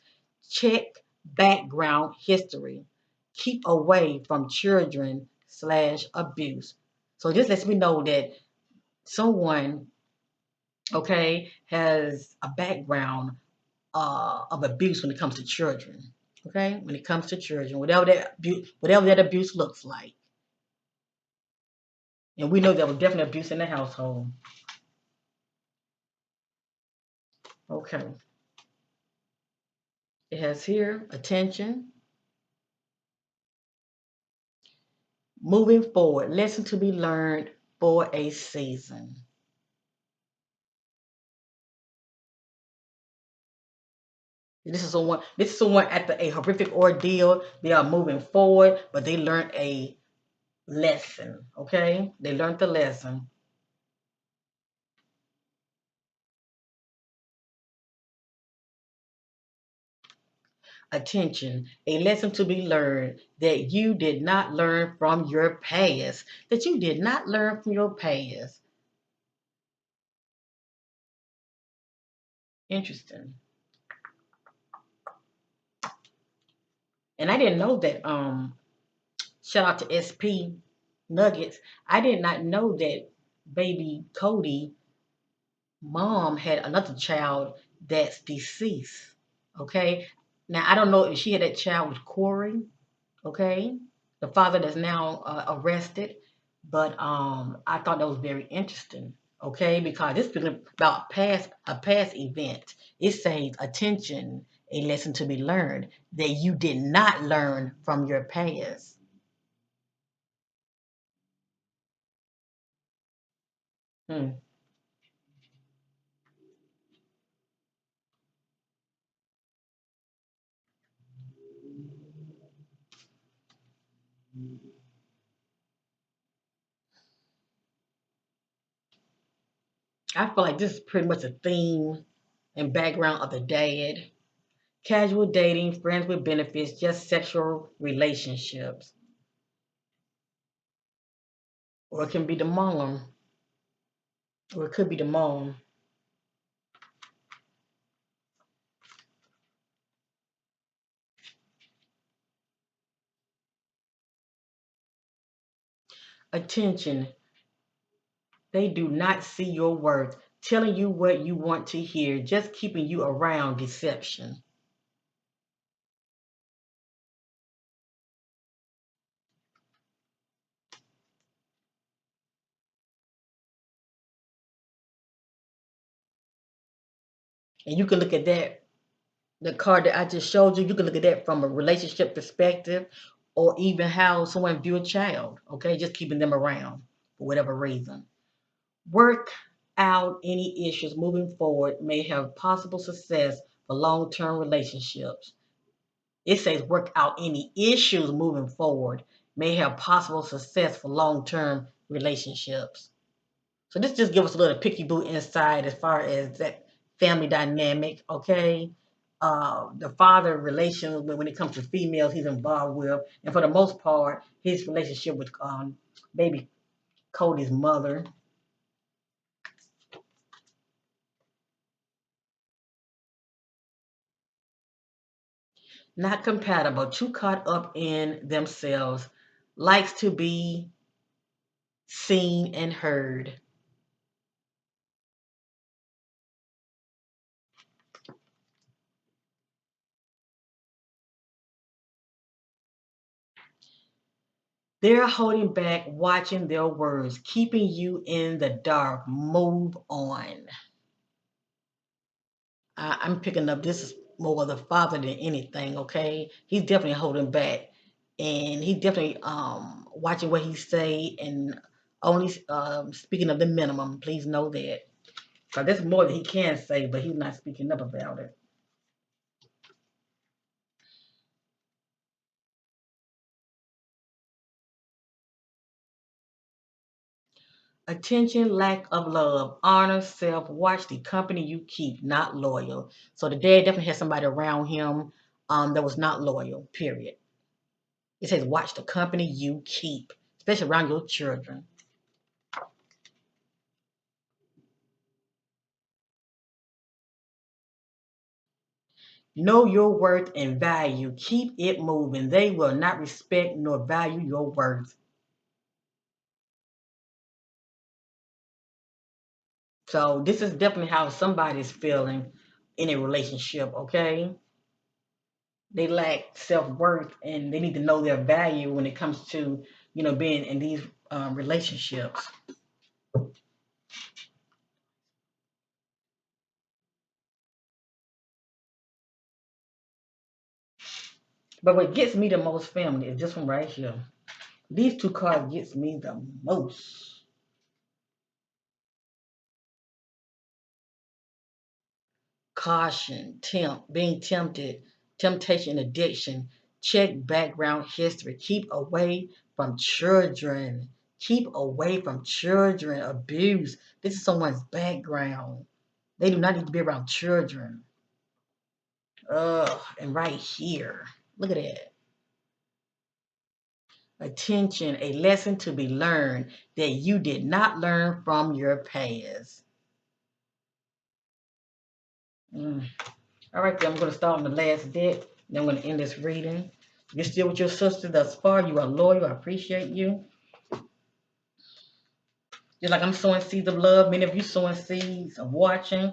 Check background history. Keep away from children/abuse. So this lets me know that someone, okay, has a background of abuse when it comes to children. Okay, when it comes to children, whatever that abuse looks like, and we know there was definitely abuse in the household. Okay, it has here attention, moving forward, lesson to be learned for a season. This is someone after a horrific ordeal. They are moving forward, but they learned a lesson. Okay, they learned the lesson. Attention, a lesson to be learned that you did not learn from your past. That you did not learn from your past. Interesting. And I didn't know that. Shout out to SP Nuggets. I did not know that baby Codie mom had another child that's deceased. Okay. Now I don't know if she had that child with Corey. Okay, the father that's now arrested. But I thought that was very interesting. Okay, because this is about past event. It says attention, a lesson to be learned that you did not learn from your past. Hmm. I feel like this is pretty much a theme and background of the dad. Casual dating, friends with benefits, just sexual relationships, or it can be the mom, or it could be the mom. Attention, they do not see your worth, telling you what you want to hear, just keeping you around deception. And you can look at that The card that I just showed you, you can look at that from a relationship perspective or even how someone view a child, okay? Just keeping them around for whatever reason. Work out any issues moving forward may have possible success for long-term relationships. It says work out any issues moving forward may have possible success for long-term relationships. So this just gives us a little picky boo insight as far as that family dynamic, okay? The father relation when it comes to females he's involved with, and for the most part, his relationship with baby Codie's mother. Not compatible, too caught up in themselves, likes to be seen and heard. They're holding back, watching their words, keeping you in the dark. Move on. I'm picking up this is more of the father than anything, okay? He's definitely holding back. And he's definitely watching what he say and only speaking of the minimum. Please know that. Because there's more that he can say, but he's not speaking up about it. Attention, lack of love, honor, self, watch the company you keep, not loyal. So the dad definitely had somebody around him that was not loyal, period. It says watch the company you keep, especially around your children. Know your worth and value. Keep it moving. They will not respect nor value your worth. So this is definitely how somebody's feeling in a relationship, okay? They lack self-worth and they need to know their value when it comes to, being in these relationships. But what gets me the most, family, is this one right here. These two cards gets me the most. Caution, being tempted, temptation, addiction. Check background history. Keep away from children. Keep away from children. Abuse. This is someone's background. They do not need to be around children. Ugh, and right here. Look at that. Attention, a lesson to be learned that you did not learn from your past. Mm. All right, then I'm going to start on the last deck. Then I'm going to end this reading. You're still with your sister thus far. You are loyal. I appreciate you. Just like I'm sowing seeds of love, many of you sowing seeds of watching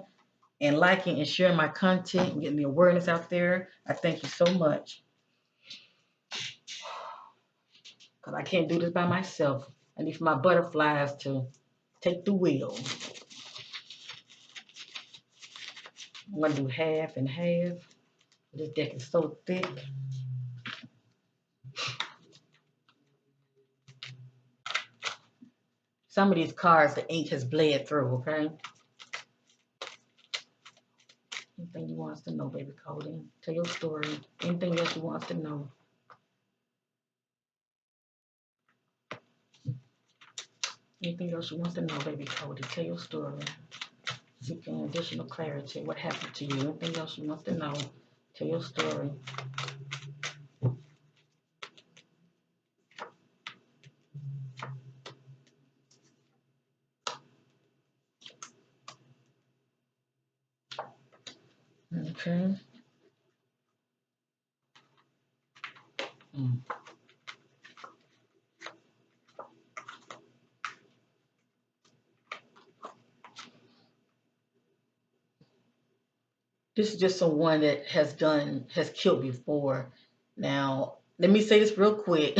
and liking and sharing my content and getting the awareness out there. I thank you so much because I can't do this by myself. I need for my butterflies to take the wheel. I'm going to do half and half. This deck is so thick. Some of these cards, the ink has bled through, okay? Anything you want us to know, baby Cody? Tell your story. Anything else you want us to know? Anything else you want us to know, baby Cody? Tell your story. Seeking additional clarity. What happened to you? Anything else you want us to know? Tell your story. Okay. Mm. This is just someone that has killed before. Now, let me say this real quick.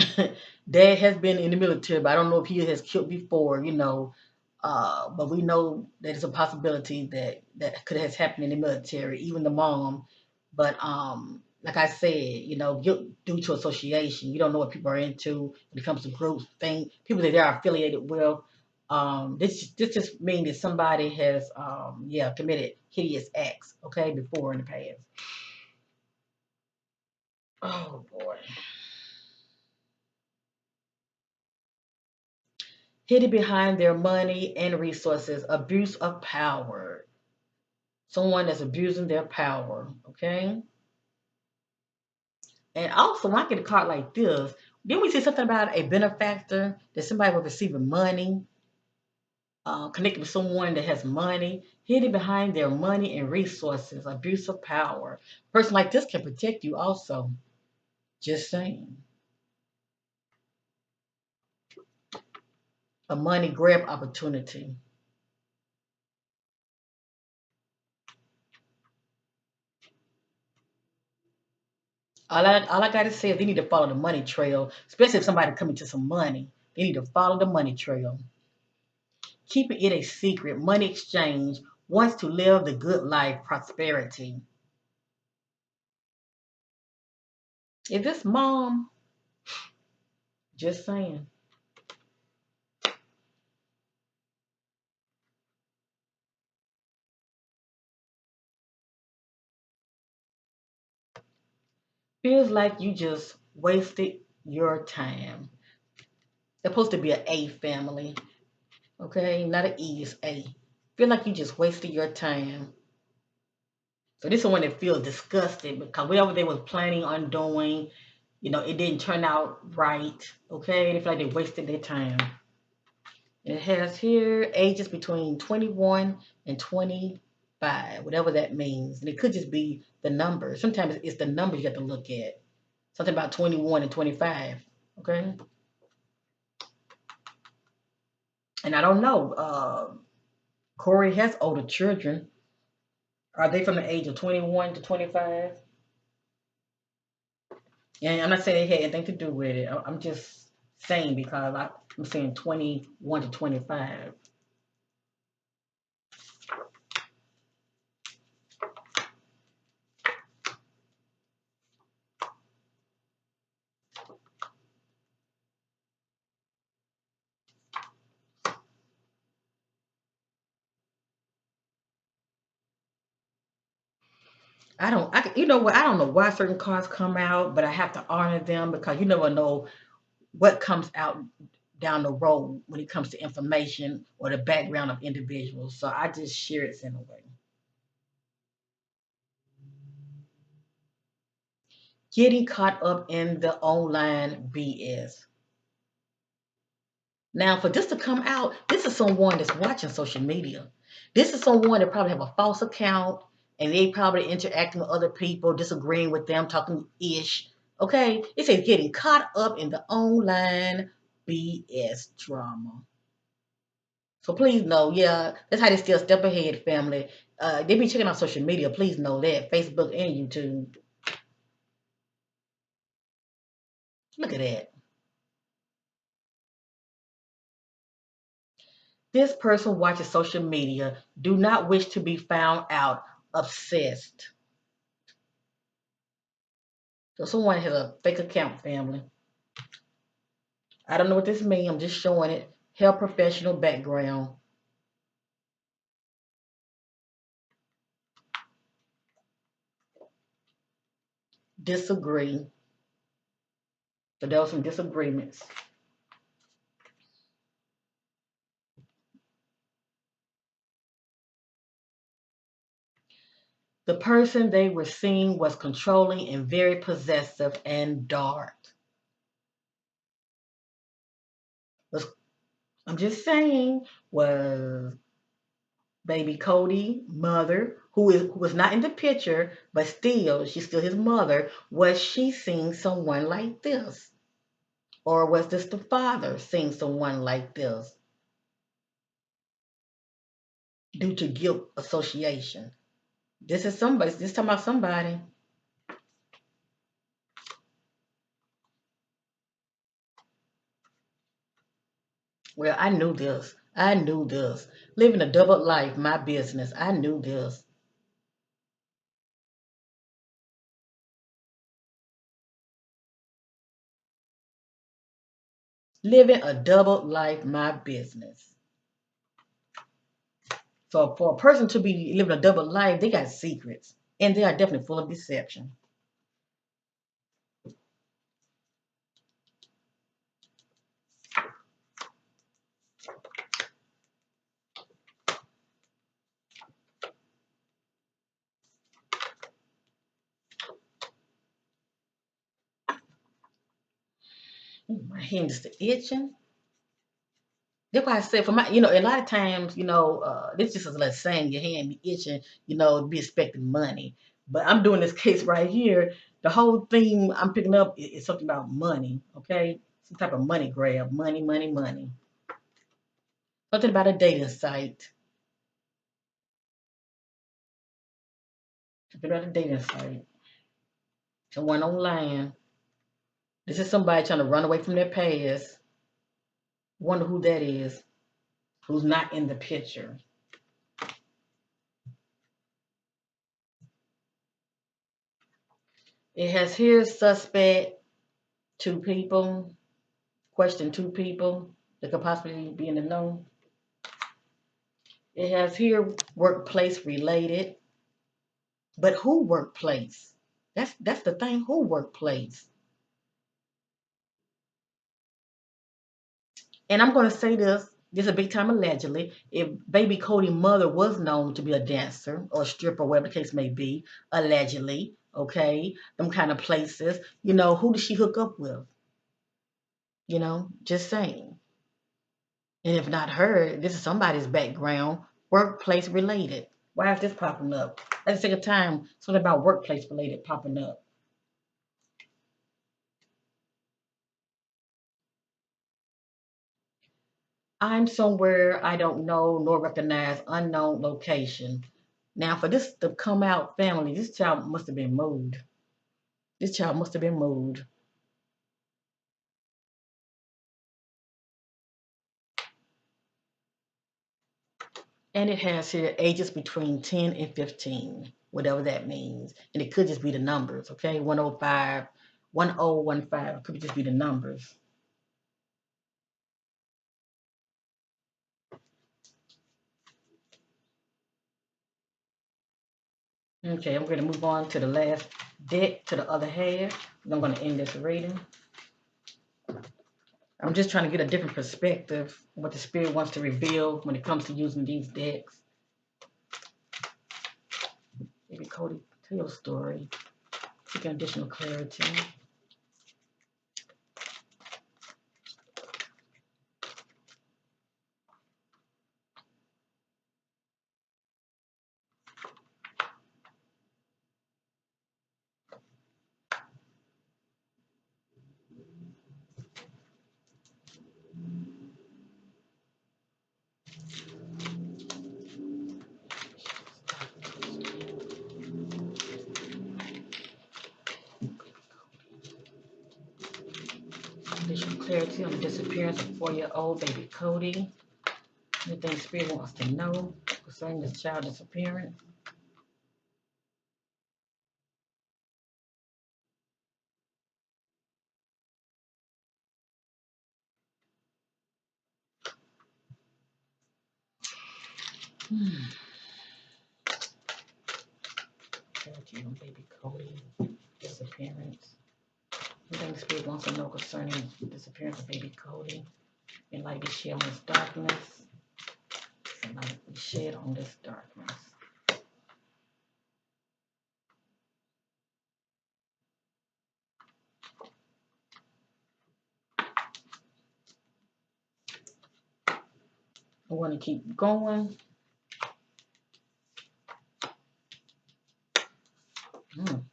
Dad has been in the military, but I don't know if he has killed before. But we know that it's a possibility that could have happened in the military, even the mom. But like I said, due to association, you don't know what people are into when it comes to groups, things, people that they are affiliated with. This just means that somebody has committed hideous acts, okay, before in the past. Oh boy. Hidden behind their money and resources, abuse of power. Someone that's abusing their power, okay? And also, when I get a card like this, then we see something about a benefactor that somebody was receiving money, connected with someone that has money, hidden behind their money and resources, abuse of power. A person like this can protect you also. Just saying. A money grab opportunity. All I got to say is they need to follow the money trail, especially if somebody coming to some money. They need to follow the money trail. Keeping it a secret, money exchange, wants to live the good life, prosperity. Is this mom? Just saying. Feels like you just wasted your time. It's supposed to be an A family, okay? Not an E, it's A. Feel like you just wasted your time. So this is one that feels disgusted because whatever they was planning on doing, it didn't turn out right. Okay, they feel like they wasted their time. It has here ages between 21 and 25, whatever that means. And it could just be the numbers. Sometimes it's the numbers you have to look at. Something about 21 and 25. Okay. And I don't know. Corey has older children. Are they from the age of 21 to 25? And I'm not saying they had anything to do with it. I'm just saying because I'm saying 21 to 25. You know what? I don't know why certain cards come out, but I have to honor them because you never know what comes out down the road when it comes to information or the background of individuals. So I just share it in a way. Getting caught up in the online BS. Now, for this to come out, this is someone that's watching social media. This is someone that probably have a false account and they probably interacting with other people, disagreeing with them, talking ish. Okay? It says getting caught up in the online BS drama. So please know, yeah, that's how they still step ahead, family. They be checking out social media. Please know that Facebook and YouTube. Look at that. This person watches social media. Do not wish to be found out. Obsessed. So someone has a fake account, family. I don't know what this means. I'm just showing it. Health professional background. Disagree. So there were some disagreements. The person they were seeing was controlling and very possessive and dark. Was I'm just saying was baby Codie mother who was not in the picture, but still she's still his mother. Was she seeing someone like this, or was this the father seeing someone like this due to guilt association? This is somebody. This talking about somebody. Well, I knew this. I knew this. Living a double life, my business. I knew this. Living a double life, my business. So for a person to be living a double life, they got secrets, and they are definitely full of deception. Ooh, my hands are itching. That's why I said for my, a lot of times, this just is like saying your hand be itching, be expecting money. But I'm doing this case right here. The whole theme I'm picking up is something about money, okay? Some type of money grab, money, money, money. Something about a dating site. Something about a dating site. Someone online. This is somebody trying to run away from their past. Wonder who that is, who's not in the picture. It has here suspect, two people, question two people that could possibly be in the know. It has here workplace related, but who workplace? That's the thing. Who workplace? And I'm going to say this. This is a big time allegedly. If baby Codie mother was known to be a dancer or a stripper, whatever the case may be, allegedly, okay, them kind of places, who did she hook up with? Just saying. And if not her, this is somebody's background, workplace related. Why is this popping up? At the same time, something about workplace related popping up. I'm somewhere I don't know nor recognize unknown location. Now, for this to come out family, this child must have been moved. This child must have been moved. And it has here ages between 10 and 15, whatever that means. And it could just be the numbers, okay? 105, 1015. It could just be the numbers. Okay, I'm going to move on to the last deck, to the other half. I'm going to end this reading. I'm just trying to get a different perspective of what the spirit wants to reveal when it comes to using these decks. Maybe Codie, tell your story. Seeking additional clarity. Additional clarity on the disappearance of 4-year-old baby Codie. Anything spirit wants to know concerning this child disappearance. Clarity on baby Codie disappearance. Anything spirit wants to know concerning the disappearance of baby Codie. And light be shed on this darkness. And light be shed on this darkness. I want to keep going. Mm.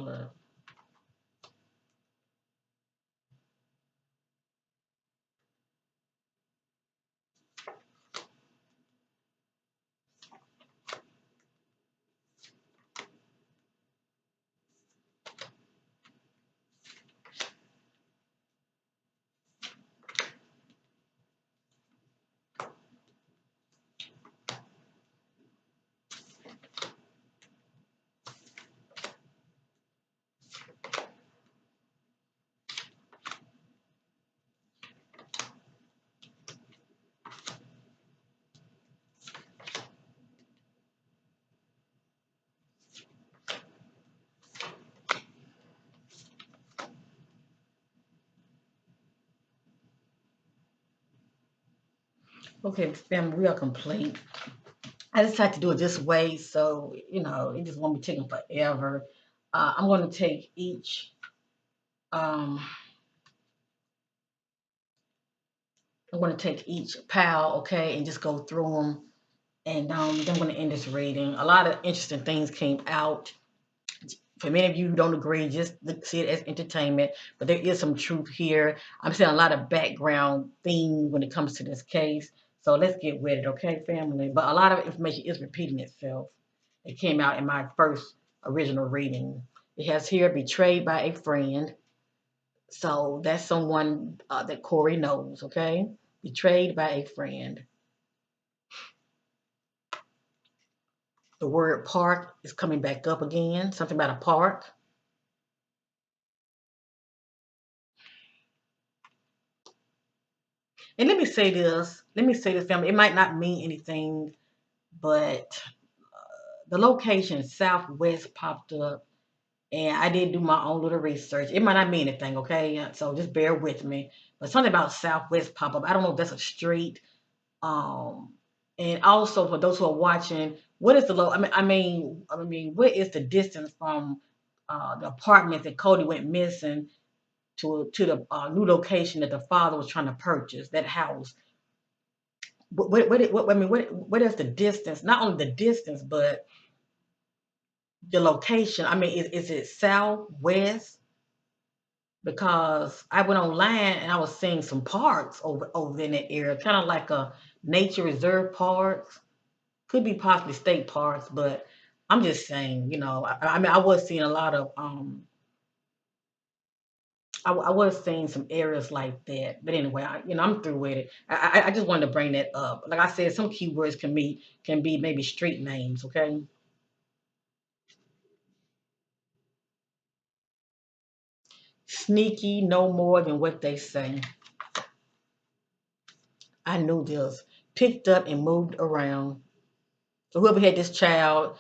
color. Okay, family, we are complete. I just had to do it this way, so it just won't be taking forever. I'm going to take each. Um, I'm going to take each pile, okay, and just go through them. And then I'm going to end this reading. A lot of interesting things came out. For many of you who don't agree, just see it as entertainment. But there is some truth here. I'm seeing a lot of background theme when it comes to this case. So let's get with it, okay, family? But a lot of information is repeating itself. It came out in my first original reading. It has here betrayed by a friend. So that's someone that Corey knows, okay? Betrayed by a friend. The word park is coming back up again. Something about a park. And let me say this, family. It might not mean anything, but the location Southwest popped up, and I did do my own little research. It might not mean anything, okay? So just bear with me. But something about Southwest pop up. I don't know if that's a street. Um, and also for those who are watching, what is the low? I mean, what is the distance from the apartment that Codie went missing to the new location that the father was trying to purchase? That house. What is the distance? Not only the distance, but the location. I mean, is it southwest? Because I went online and I was seeing some parks over in that area, kind of like a nature reserve parks. Could be possibly state parks, but I'm just saying, I mean, I was seeing a lot of I was seeing some areas like that. But anyway, I'm through with it. I just wanted to bring that up. Like I said, some keywords can be maybe street names. Okay. Sneaky no more than what they say. I knew this. Picked up and moved around. So whoever had this child,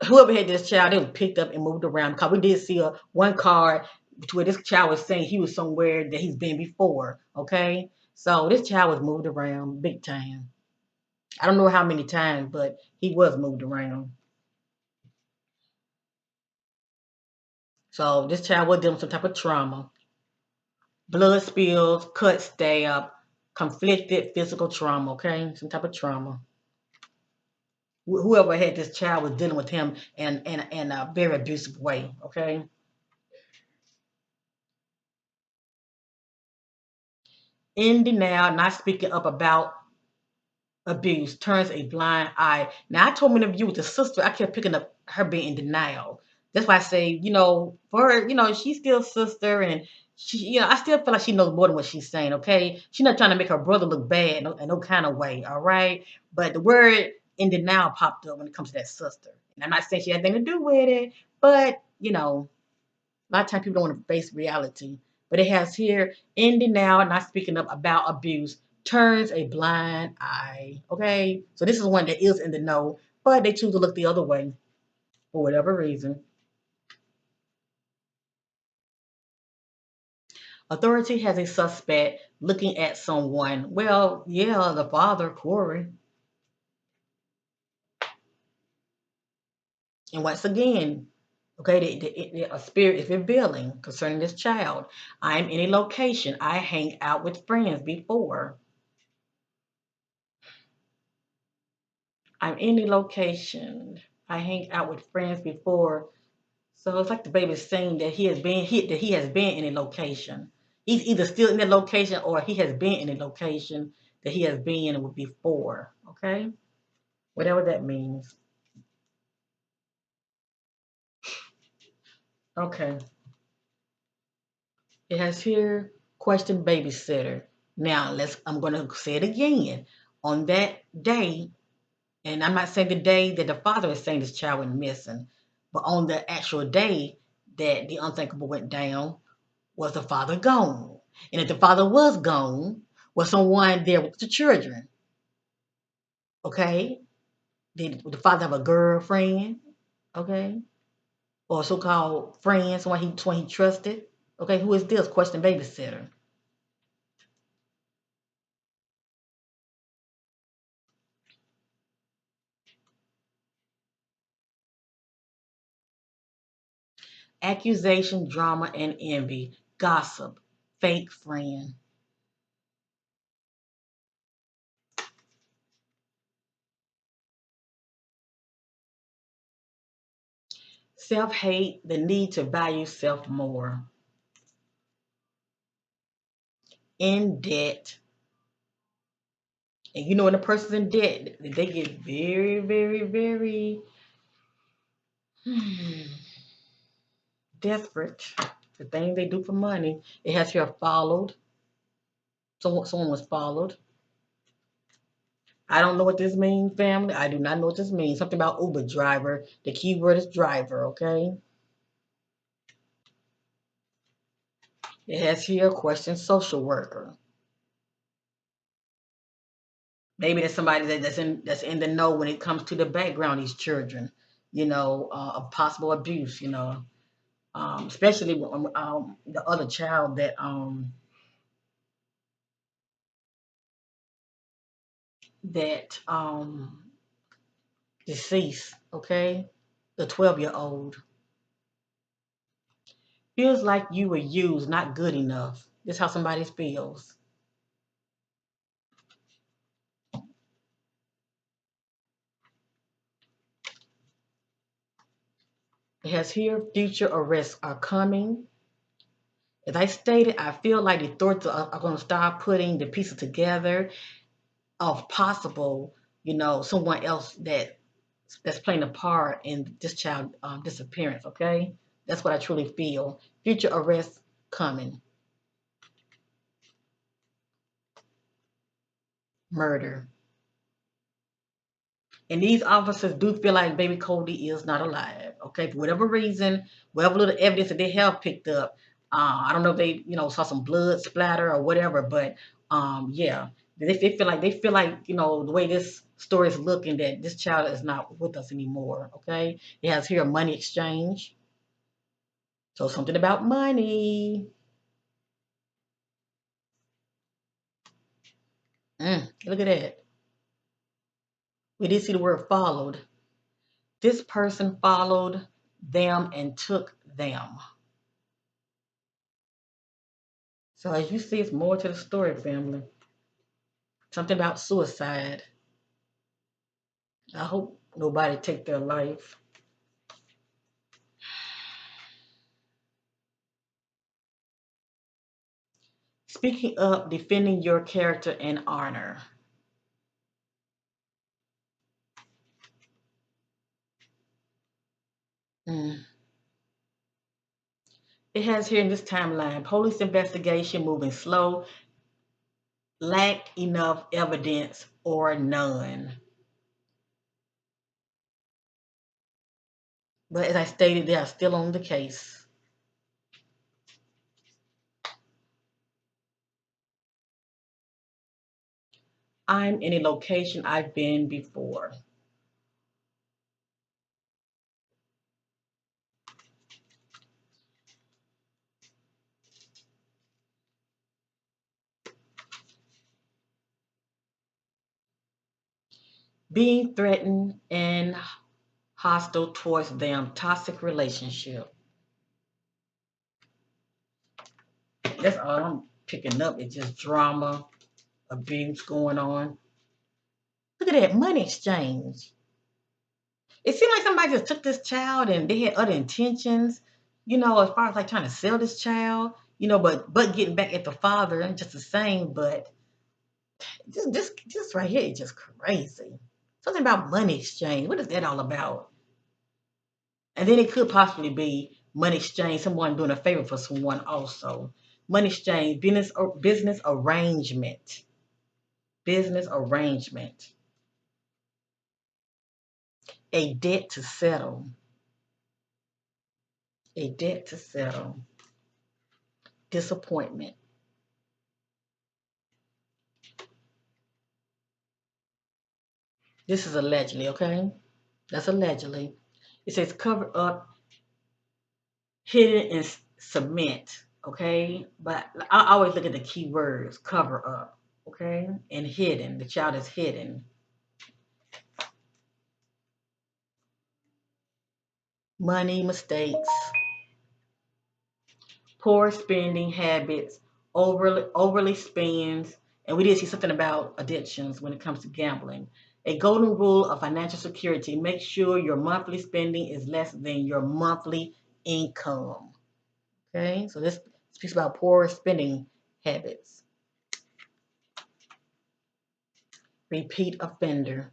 they was picked up and moved around because we did see one card where this child was saying he was somewhere that he's been before. Okay. So this child was moved around big time. I don't know how many times, but he was moved around. So this child was dealing with some type of trauma. Blood spills, cut, stab, conflicted physical trauma, okay? Some type of trauma. Whoever had this child was dealing with him in a very abusive way, okay? In denial, not speaking up about abuse, turns a blind eye. Now, I told many of you with the sister, I kept picking up her being in denial. That's why I say, for her, she's still sister, and I still feel like she knows more than what she's saying. Okay, she's not trying to make her brother look bad in no kind of way. All right, but the word in denial popped up when it comes to that sister, and I'm not saying she had anything to do with it, but a lot of times people don't want to face reality. But it has here, in denial, not speaking up about abuse, turns a blind eye. Okay? So this is one that is in the know, but they choose to look the other way for whatever reason. Authority has a suspect looking at someone. Well, yeah, the father, Corey. And once again, okay, a spirit is revealing concerning this child. I'm in a location. I hang out with friends before. I'm in a location. I hang out with friends before. So it's like the baby's saying that he has been hit, that he has been in a location. He's either still in that location or he has been in a location that he has been in before. Okay? Whatever that means. Okay. It has here question babysitter. Now I'm gonna say it again. On that day, and I'm not saying the day that the father is saying this child went missing, but on the actual day that the unthinkable went down, was the father gone? And if the father was gone, was someone there with the children? Okay? Did the father have a girlfriend? Okay? Or a so-called friend, someone he trusted? Okay, who is this? Question babysitter. Accusation, drama, and envy. Gossip. Fake friend. Self-hate, the need to value self more. In debt. And you know when a person's in debt, they get very, very, very desperate. The thing they do for money. It has here followed. Someone was followed. I don't know what this means, family. I do not know what this means. Something about Uber driver. The key word is driver, okay? It has here question social worker. Maybe there's somebody that's in the know when it comes to the background of these children, of possible abuse, especially the other child that deceased, okay, the 12-year-old feels like you were used, not good enough. This is how somebody feels. It has here future arrests are coming. As I stated, I feel like the authorities are going to start putting the pieces together of possible, someone else that's playing a part in this child disappearance. Okay, that's what I truly feel. Future arrests coming. Murder. And these officers do feel like baby Codie is not alive. Okay, for whatever reason, whatever little evidence that they have picked up, I don't know if they, saw some blood splatter or whatever, but yeah, they feel like the way this story is looking that this child is not with us anymore. Okay, it has here a money exchange, so something about money. Look at that. We did see the word followed. This person followed them and took them. So as you see, it's more to the story, family. Something about suicide. I hope nobody take their life. Speaking up, defending your character and honor. Mm. It has here in this timeline, police investigation moving slow, lack enough evidence or none. But as I stated, they are still on the case. I'm in a location I've been before. Being threatened and hostile towards them, toxic relationship. That's all I'm picking up. It's just drama, abuse going on. Look at that money exchange. It seemed like somebody just took this child and they had other intentions, as far as like trying to sell this child, but getting back at the father just the same. But just right here is just crazy. Something about money exchange. What is that all about? And then it could possibly be money exchange, someone doing a favor for someone also. Money exchange, business arrangement. Business arrangement. A debt to settle. A debt to settle. Disappointment. This is allegedly, okay? That's allegedly. It says cover up, hidden in cement, okay? But I always look at the key words cover up, okay? And hidden. The child is hidden. Money mistakes, poor spending habits, overly spends, and we did see something about addictions when it comes to gambling. A golden rule of financial security: make sure your monthly spending is less than your monthly income. Okay, so this speaks about poor spending habits. Repeat offender.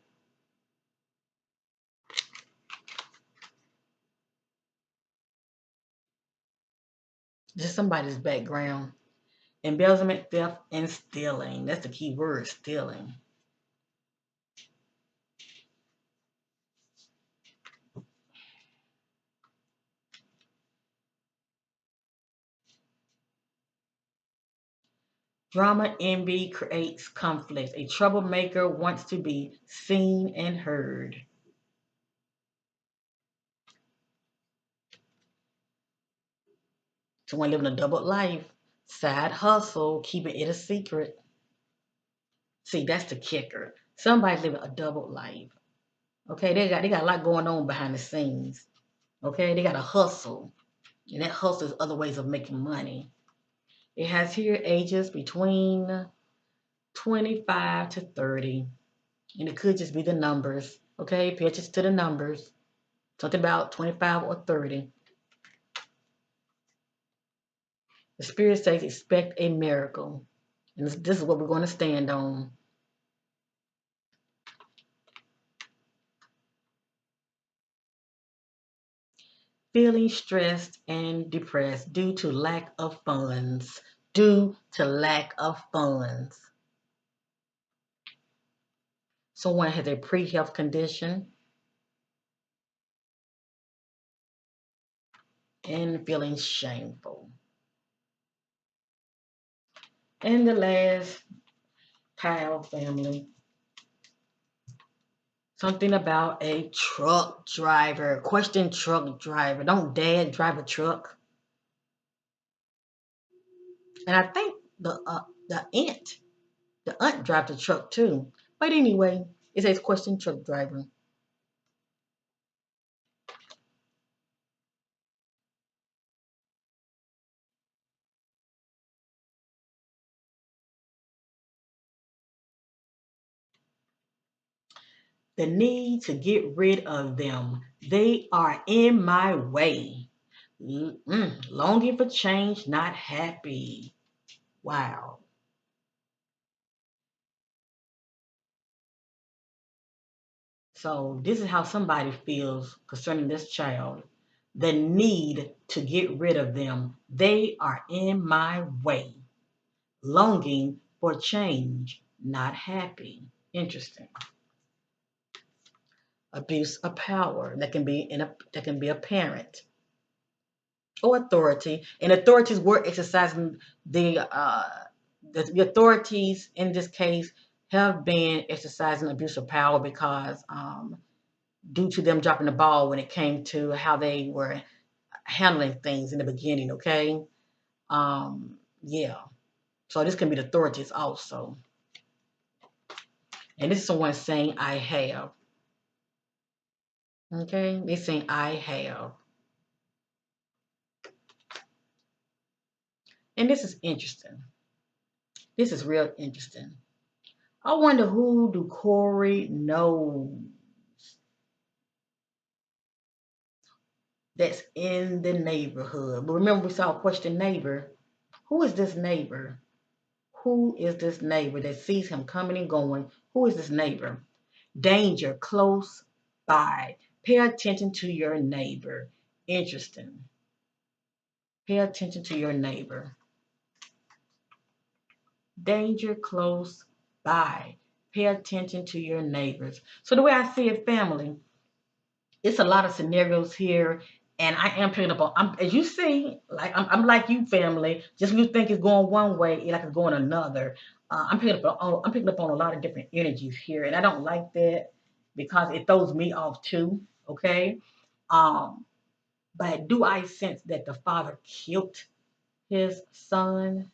Just somebody's background. Embezzlement, theft, and stealing. That's the key word, stealing. Drama envy creates conflict. A troublemaker wants to be seen and heard. Someone living a double life. Side hustle, keeping it a secret. See, that's the kicker. Somebody's living a double life. Okay, they got a lot going on behind the scenes. Okay, they got a hustle. And that hustle is other ways of making money. It has here ages between 25 to 30. And it could just be the numbers. Okay, pay attention to the numbers. Something about 25 or 30. The Spirit says, expect a miracle. And this is what we're going to stand on. Feeling stressed and depressed due to lack of funds. Due to lack of funds. Someone has a pre-health condition and feeling shameful. And the last pile family. Something about a truck driver. Question truck driver. Don't dad drive a truck? And I think the aunt drives the truck too. But anyway, it says question truck driver. The need to get rid of them. They are in my way. Longing for change, not happy. Wow. So this is how somebody feels concerning this child. The need to get rid of them. They are in my way. Longing for change, not happy. Interesting. Abuse of power. That can be a parent or authority. And authorities were exercising the authorities in this case have been exercising abuse of power because due to them dropping the ball when it came to how they were handling things in the beginning. Okay, yeah. So this can be the authorities also, and this is someone saying I have. Okay, they're saying I have, and this is interesting. This is real interesting. I wonder who do Corey know? that's in the neighborhood. But remember, we saw question neighbor. Who is this neighbor? Who is this neighbor that sees him coming and going? Who is this neighbor? Danger close by. Pay attention to your neighbor. Interesting. Pay attention to your neighbor. Danger close by. Pay attention to your neighbors. So the way I see it, family, it's a lot of scenarios here, and I am picking up on. As you see, like I'm like you, family. Just when you think it's going one way, it like it's going another. I'm picking up on a lot of different energies here, and I don't like that because it throws me off too. Okay, um, but do I sense that the father killed his son?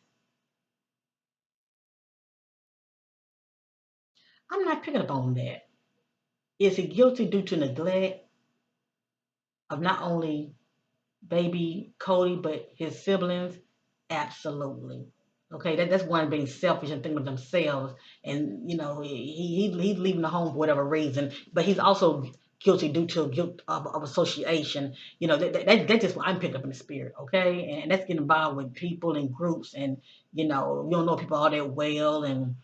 I'm not picking up on that. Is he guilty due to neglect of not only baby Codie, but his siblings? Absolutely. Okay, that's one being selfish and thinking of themselves, and he's leaving the home for whatever reason, but he's also guilty due to guilt of association. That's just what I'm picking up in the spirit. Okay, and that's getting involved with people and groups, and you don't know people all that well, and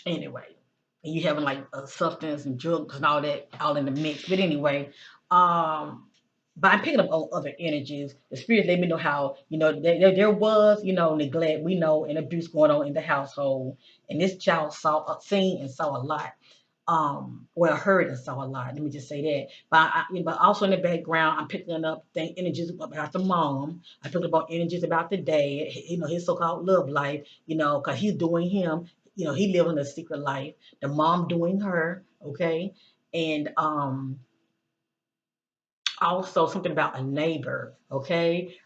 anyway, and you having like a substance and drugs and all that all in the mix. But anyway, um, but I'm picking up on other energies. The spirit let me know how there was neglect, we know, and abuse going on in the household, and this child saw, seen, and saw a lot. Well, heard and saw a lot. Let me just say that. But also in the background, I'm picking up energies about the mom. I picked up on energies about the dad. His so-called love life. Because he's doing him. He living a secret life. The mom doing her. Okay, and also something about a neighbor. Okay,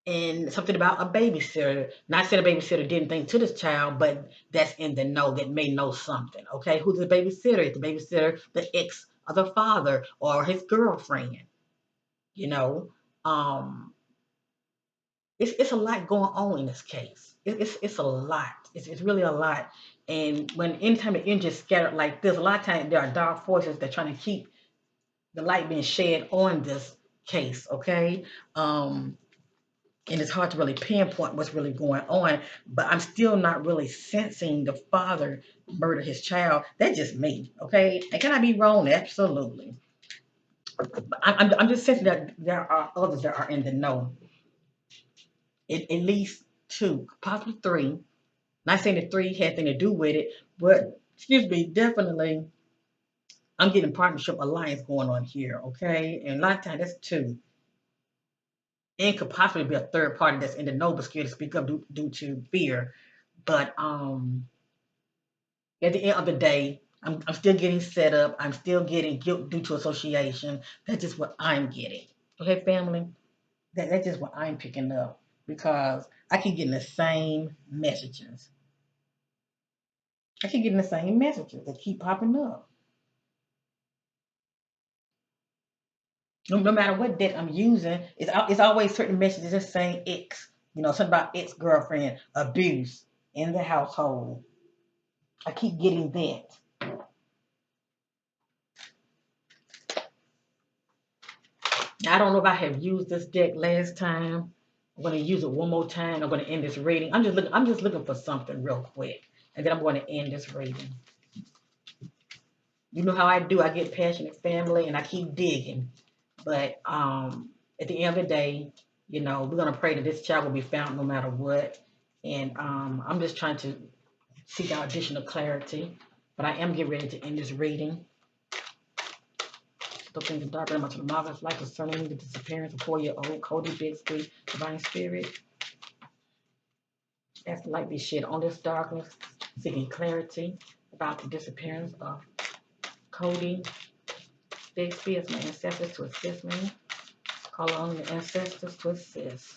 and something about a babysitter. Not saying a babysitter didn't think to this child, but that's in the know that may know something. Okay, who's the babysitter? Is the babysitter the ex of the father or his girlfriend? You know, um, it's a lot going on in this case. It's a lot. It's really a lot. And when anytime the energy is scattered like this, a lot of times there are dark forces that are trying to keep the light being shed on this case. Okay. And it's hard to really pinpoint what's really going on, but I'm still not really sensing the father murder his child. That's just me, okay? And can I be wrong? Absolutely. But I'm just sensing that there are others that are in the know. At least two, possibly three. Not saying that three had anything to do with it, but excuse me, definitely I'm getting partnership alliance going on here, okay? And a lot of times that's two. And could possibly be a third party that's in the know but scared to speak up due to fear. But at the end of the day, I'm still getting set up. I'm still getting guilt due to association. That's just what I'm getting. Okay, family? That's just what I'm picking up because I keep getting the same messages. I keep getting the same messages that keep popping up. No matter what deck I'm using, it's always certain messages just saying X. Something about ex girlfriend, abuse in the household. I keep getting that. I don't know if I have used this deck last time. I'm going to use it one more time. I'm going to end this reading. I'm just looking for something real quick, and then I'm going to end this reading. You know how I do. I get passionate, family, and I keep digging. But at the end of the day, we're going to pray that this child will be found no matter what. And I'm just trying to seek out additional clarity. But I am getting ready to end this reading. Still things in dark, much of the marvelous life concerning the disappearance of 4-year-old Codie Bigsby, divine spirit. As the light be shed on this darkness, seeking clarity about the disappearance of Codie Bigsby as my ancestors to assist me. Call on the ancestors to assist.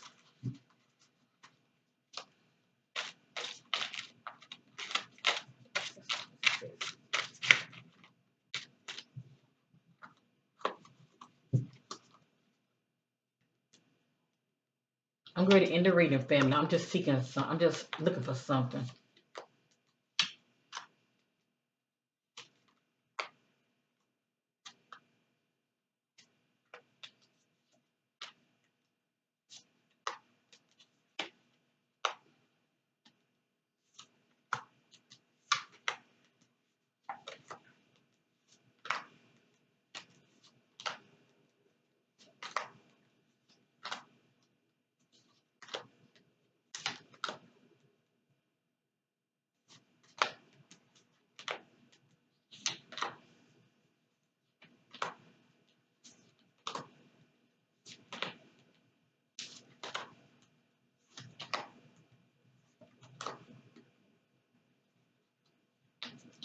I'm ready to end the reading, family. I'm just seeking some. I'm just looking for something.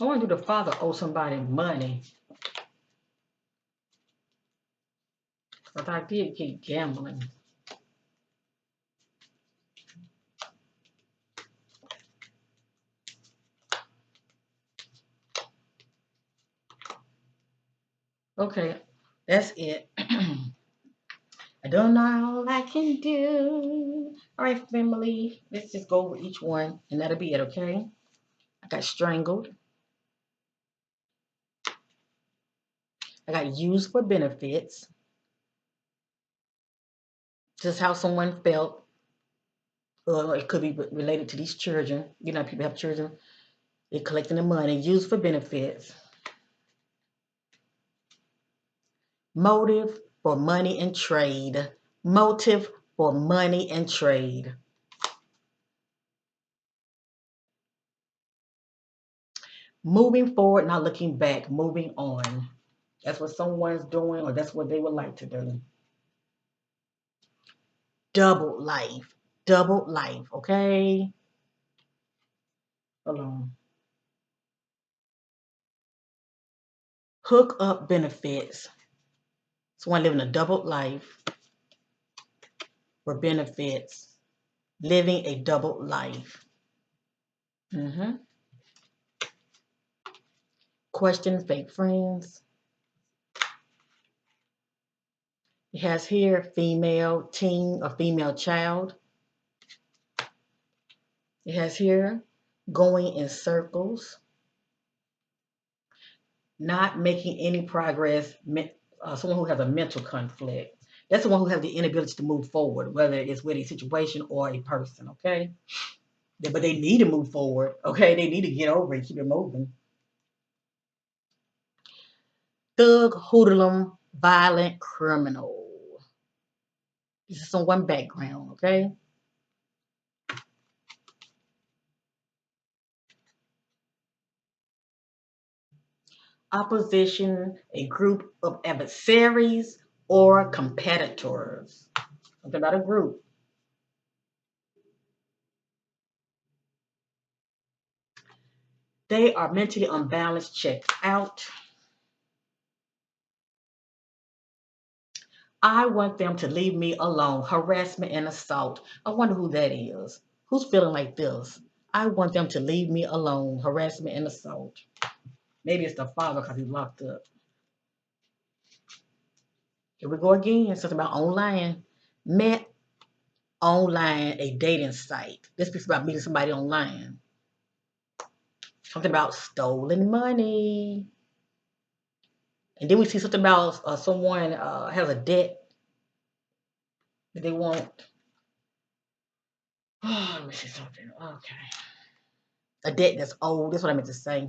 I wonder do the father owe somebody money? But I did keep gambling. Okay, that's it. I don't know all I can do. All right, family, let's just go over each one, and that'll be it, okay? I got strangled. I got used for benefits. Just how someone felt. Or it could be related to these children. You know, people have children. They're collecting the money, used for benefits. Motive for money and trade. Motive for money and trade. Moving forward, not looking back, moving on. That's what someone's doing, or that's what they would like to do. Double life. Double life, okay? Hold on. Hook up benefits. Someone living a double life for benefits. Living a double life. hmm Question fake friends. It has here female teen or female child. It has here going in circles, not making any progress. Someone who has a mental conflict. That's the one who has the inability to move forward, whether it's with a situation or a person. Okay, but they need to move forward. Okay, they need to get over it, keep it moving. Thug, hoodlum, violent criminal. This is someone background. Okay, opposition, a group of adversaries or competitors. Something about a group. They are mentally unbalanced, checked out. I want them to leave me alone. Harassment and assault. I wonder who that is. Who's feeling like this? I want them to leave me alone. Harassment and assault. Maybe it's the father because he's locked up. Here we go again. Something about online. Met online, a dating site. This speaks about meeting somebody online. Something about stolen money. And then we see something about someone has a debt that they want. Oh, let me see something. Okay. A debt that's old. That's what I meant to say.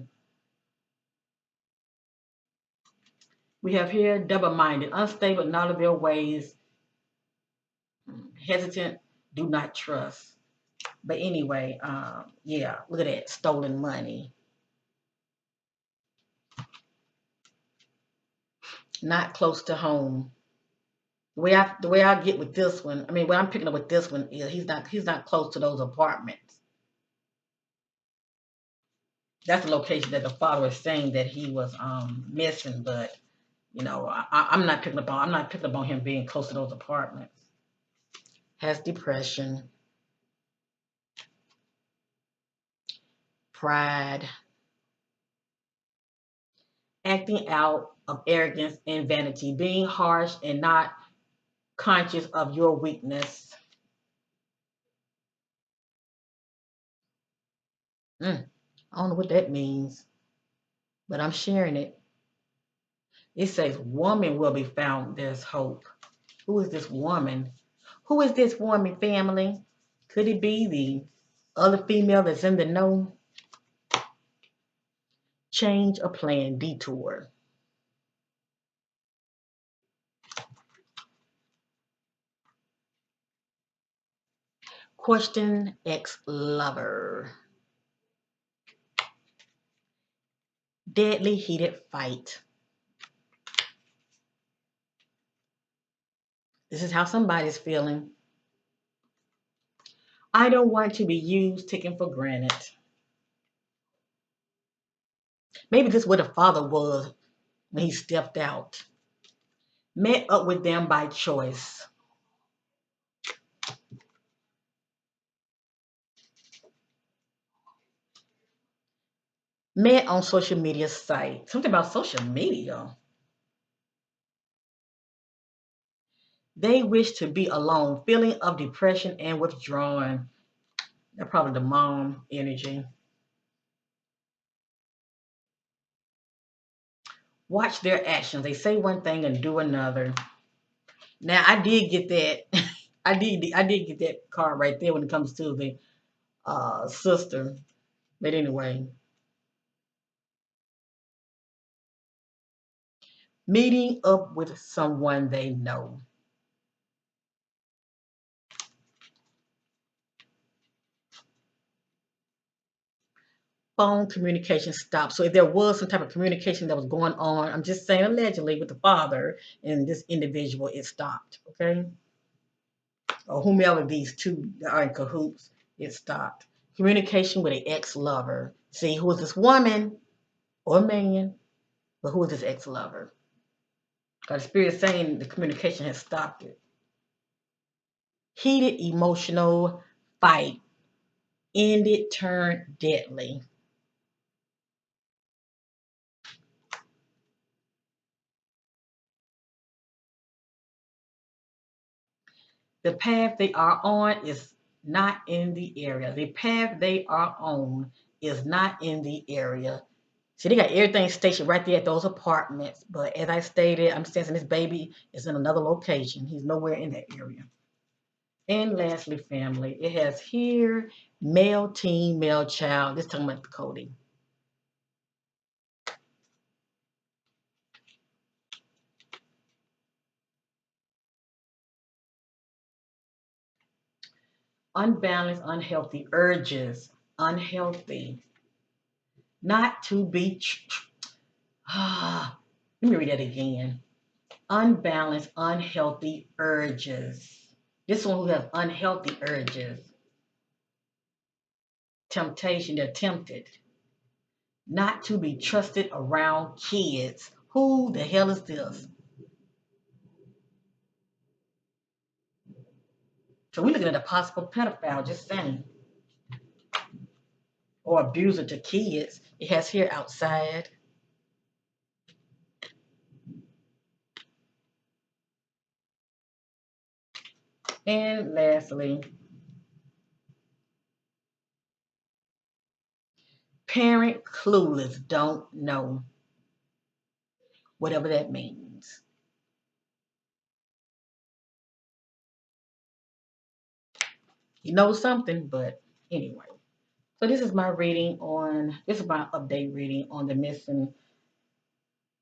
We have here double-minded, unstable in all of their ways, hesitant, do not trust. But anyway, yeah, look at that stolen money. Not close to home. The way I get with this one, I mean, what I'm picking up with this one is he's not close to those apartments. That's the location that the father is saying that he was missing, but I'm not picking up on him being close to those apartments. Has depression, pride, acting out of arrogance and vanity, being harsh and not conscious of your weakness. I don't know what that means, but I'm sharing it. It says, woman will be found. There's hope. Who is this woman? Who is this woman, family? Could it be the other female that's in the know? Change a plan, detour. Question ex lover. Deadly heated fight. This is how somebody's feeling. I don't want to be used, taken for granted. Maybe this is where the father was when he stepped out. Met up with them by choice. Met on social media site. Something about social media. They wish to be alone. Feeling of depression and withdrawing. That's probably the mom energy. Watch their actions. They say one thing and do another. Now I did get that. I did get that card right there when it comes to the sister. But anyway, meeting up with someone they know. Phone communication stopped. So if there was some type of communication that was going on, I'm just saying allegedly with the father and this individual, it stopped. Okay, or whomever these two are in cahoots, it stopped. Communication with an ex-lover. See, who is this woman or man? But who is this ex-lover? Because the spirit is saying the communication has stopped it. Heated emotional fight ended, turned deadly. The path they are on is not in the area. The path they are on is not in the area. See, they got everything stationed right there at those apartments. But as I stated, I'm sensing this baby is in another location. He's nowhere in that area. And lastly, family. It has here male teen, male child. This talking about Codie. Unbalanced, unhealthy urges. Unhealthy. Not to be. Let me read that again. Unbalanced, unhealthy urges. This one who has unhealthy urges. Temptation, they're tempted. Not to be trusted around kids. Who the hell is this? So we're looking at a possible pedophile, just saying, or abuser to kids. It has here outside. And lastly, parent clueless, don't know, whatever that means. You know something, but anyway. So this is my update reading on the missing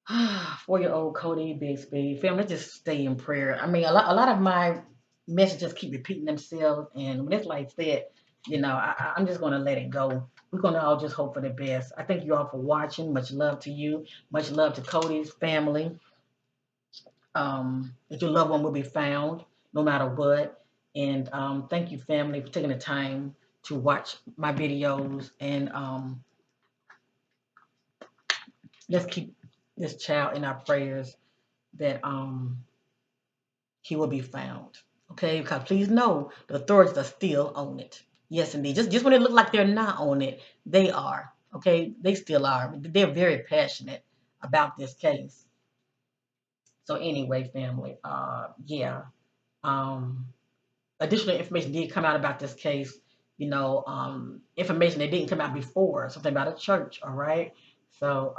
4-year-old Codie Bigsby. Family, just stay in prayer. I mean, a lot of my messages keep repeating themselves, and when it's like that, I'm just gonna let it go. We're gonna all just hope for the best. I thank you all for watching. Much love to you. Much love to Codie's family. That your loved one will be found no matter what. And thank you, family, for taking the time to watch my videos. And let's keep this child in our prayers that he will be found. Okay, because please know the authorities are still on it. Yes, indeed. Just when it look like they're not on it, they are. Okay, they still are. They're very passionate about this case. So anyway, family, yeah. Um, Additional information did come out about this case. Information that didn't come out before, something about a church. All right. So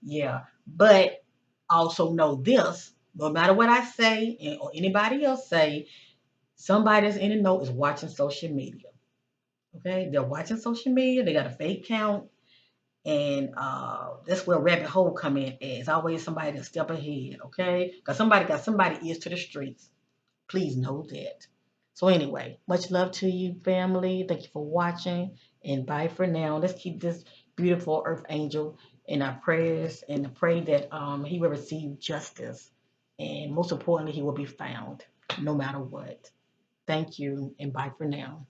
yeah, but also know this: no matter what I say or anybody else say, somebody that's in the know is watching social media. Okay, they're watching social media. They got a fake count, and that's where rabbit hole come in. It's always somebody that step ahead. Okay, because somebody got somebody ears to the streets. Please know that. So anyway, much love to you, family. Thank you for watching, and bye for now. Let's keep this beautiful Earth Angel in our prayers, and pray that he will receive justice, and most importantly, he will be found, no matter what. Thank you, and bye for now.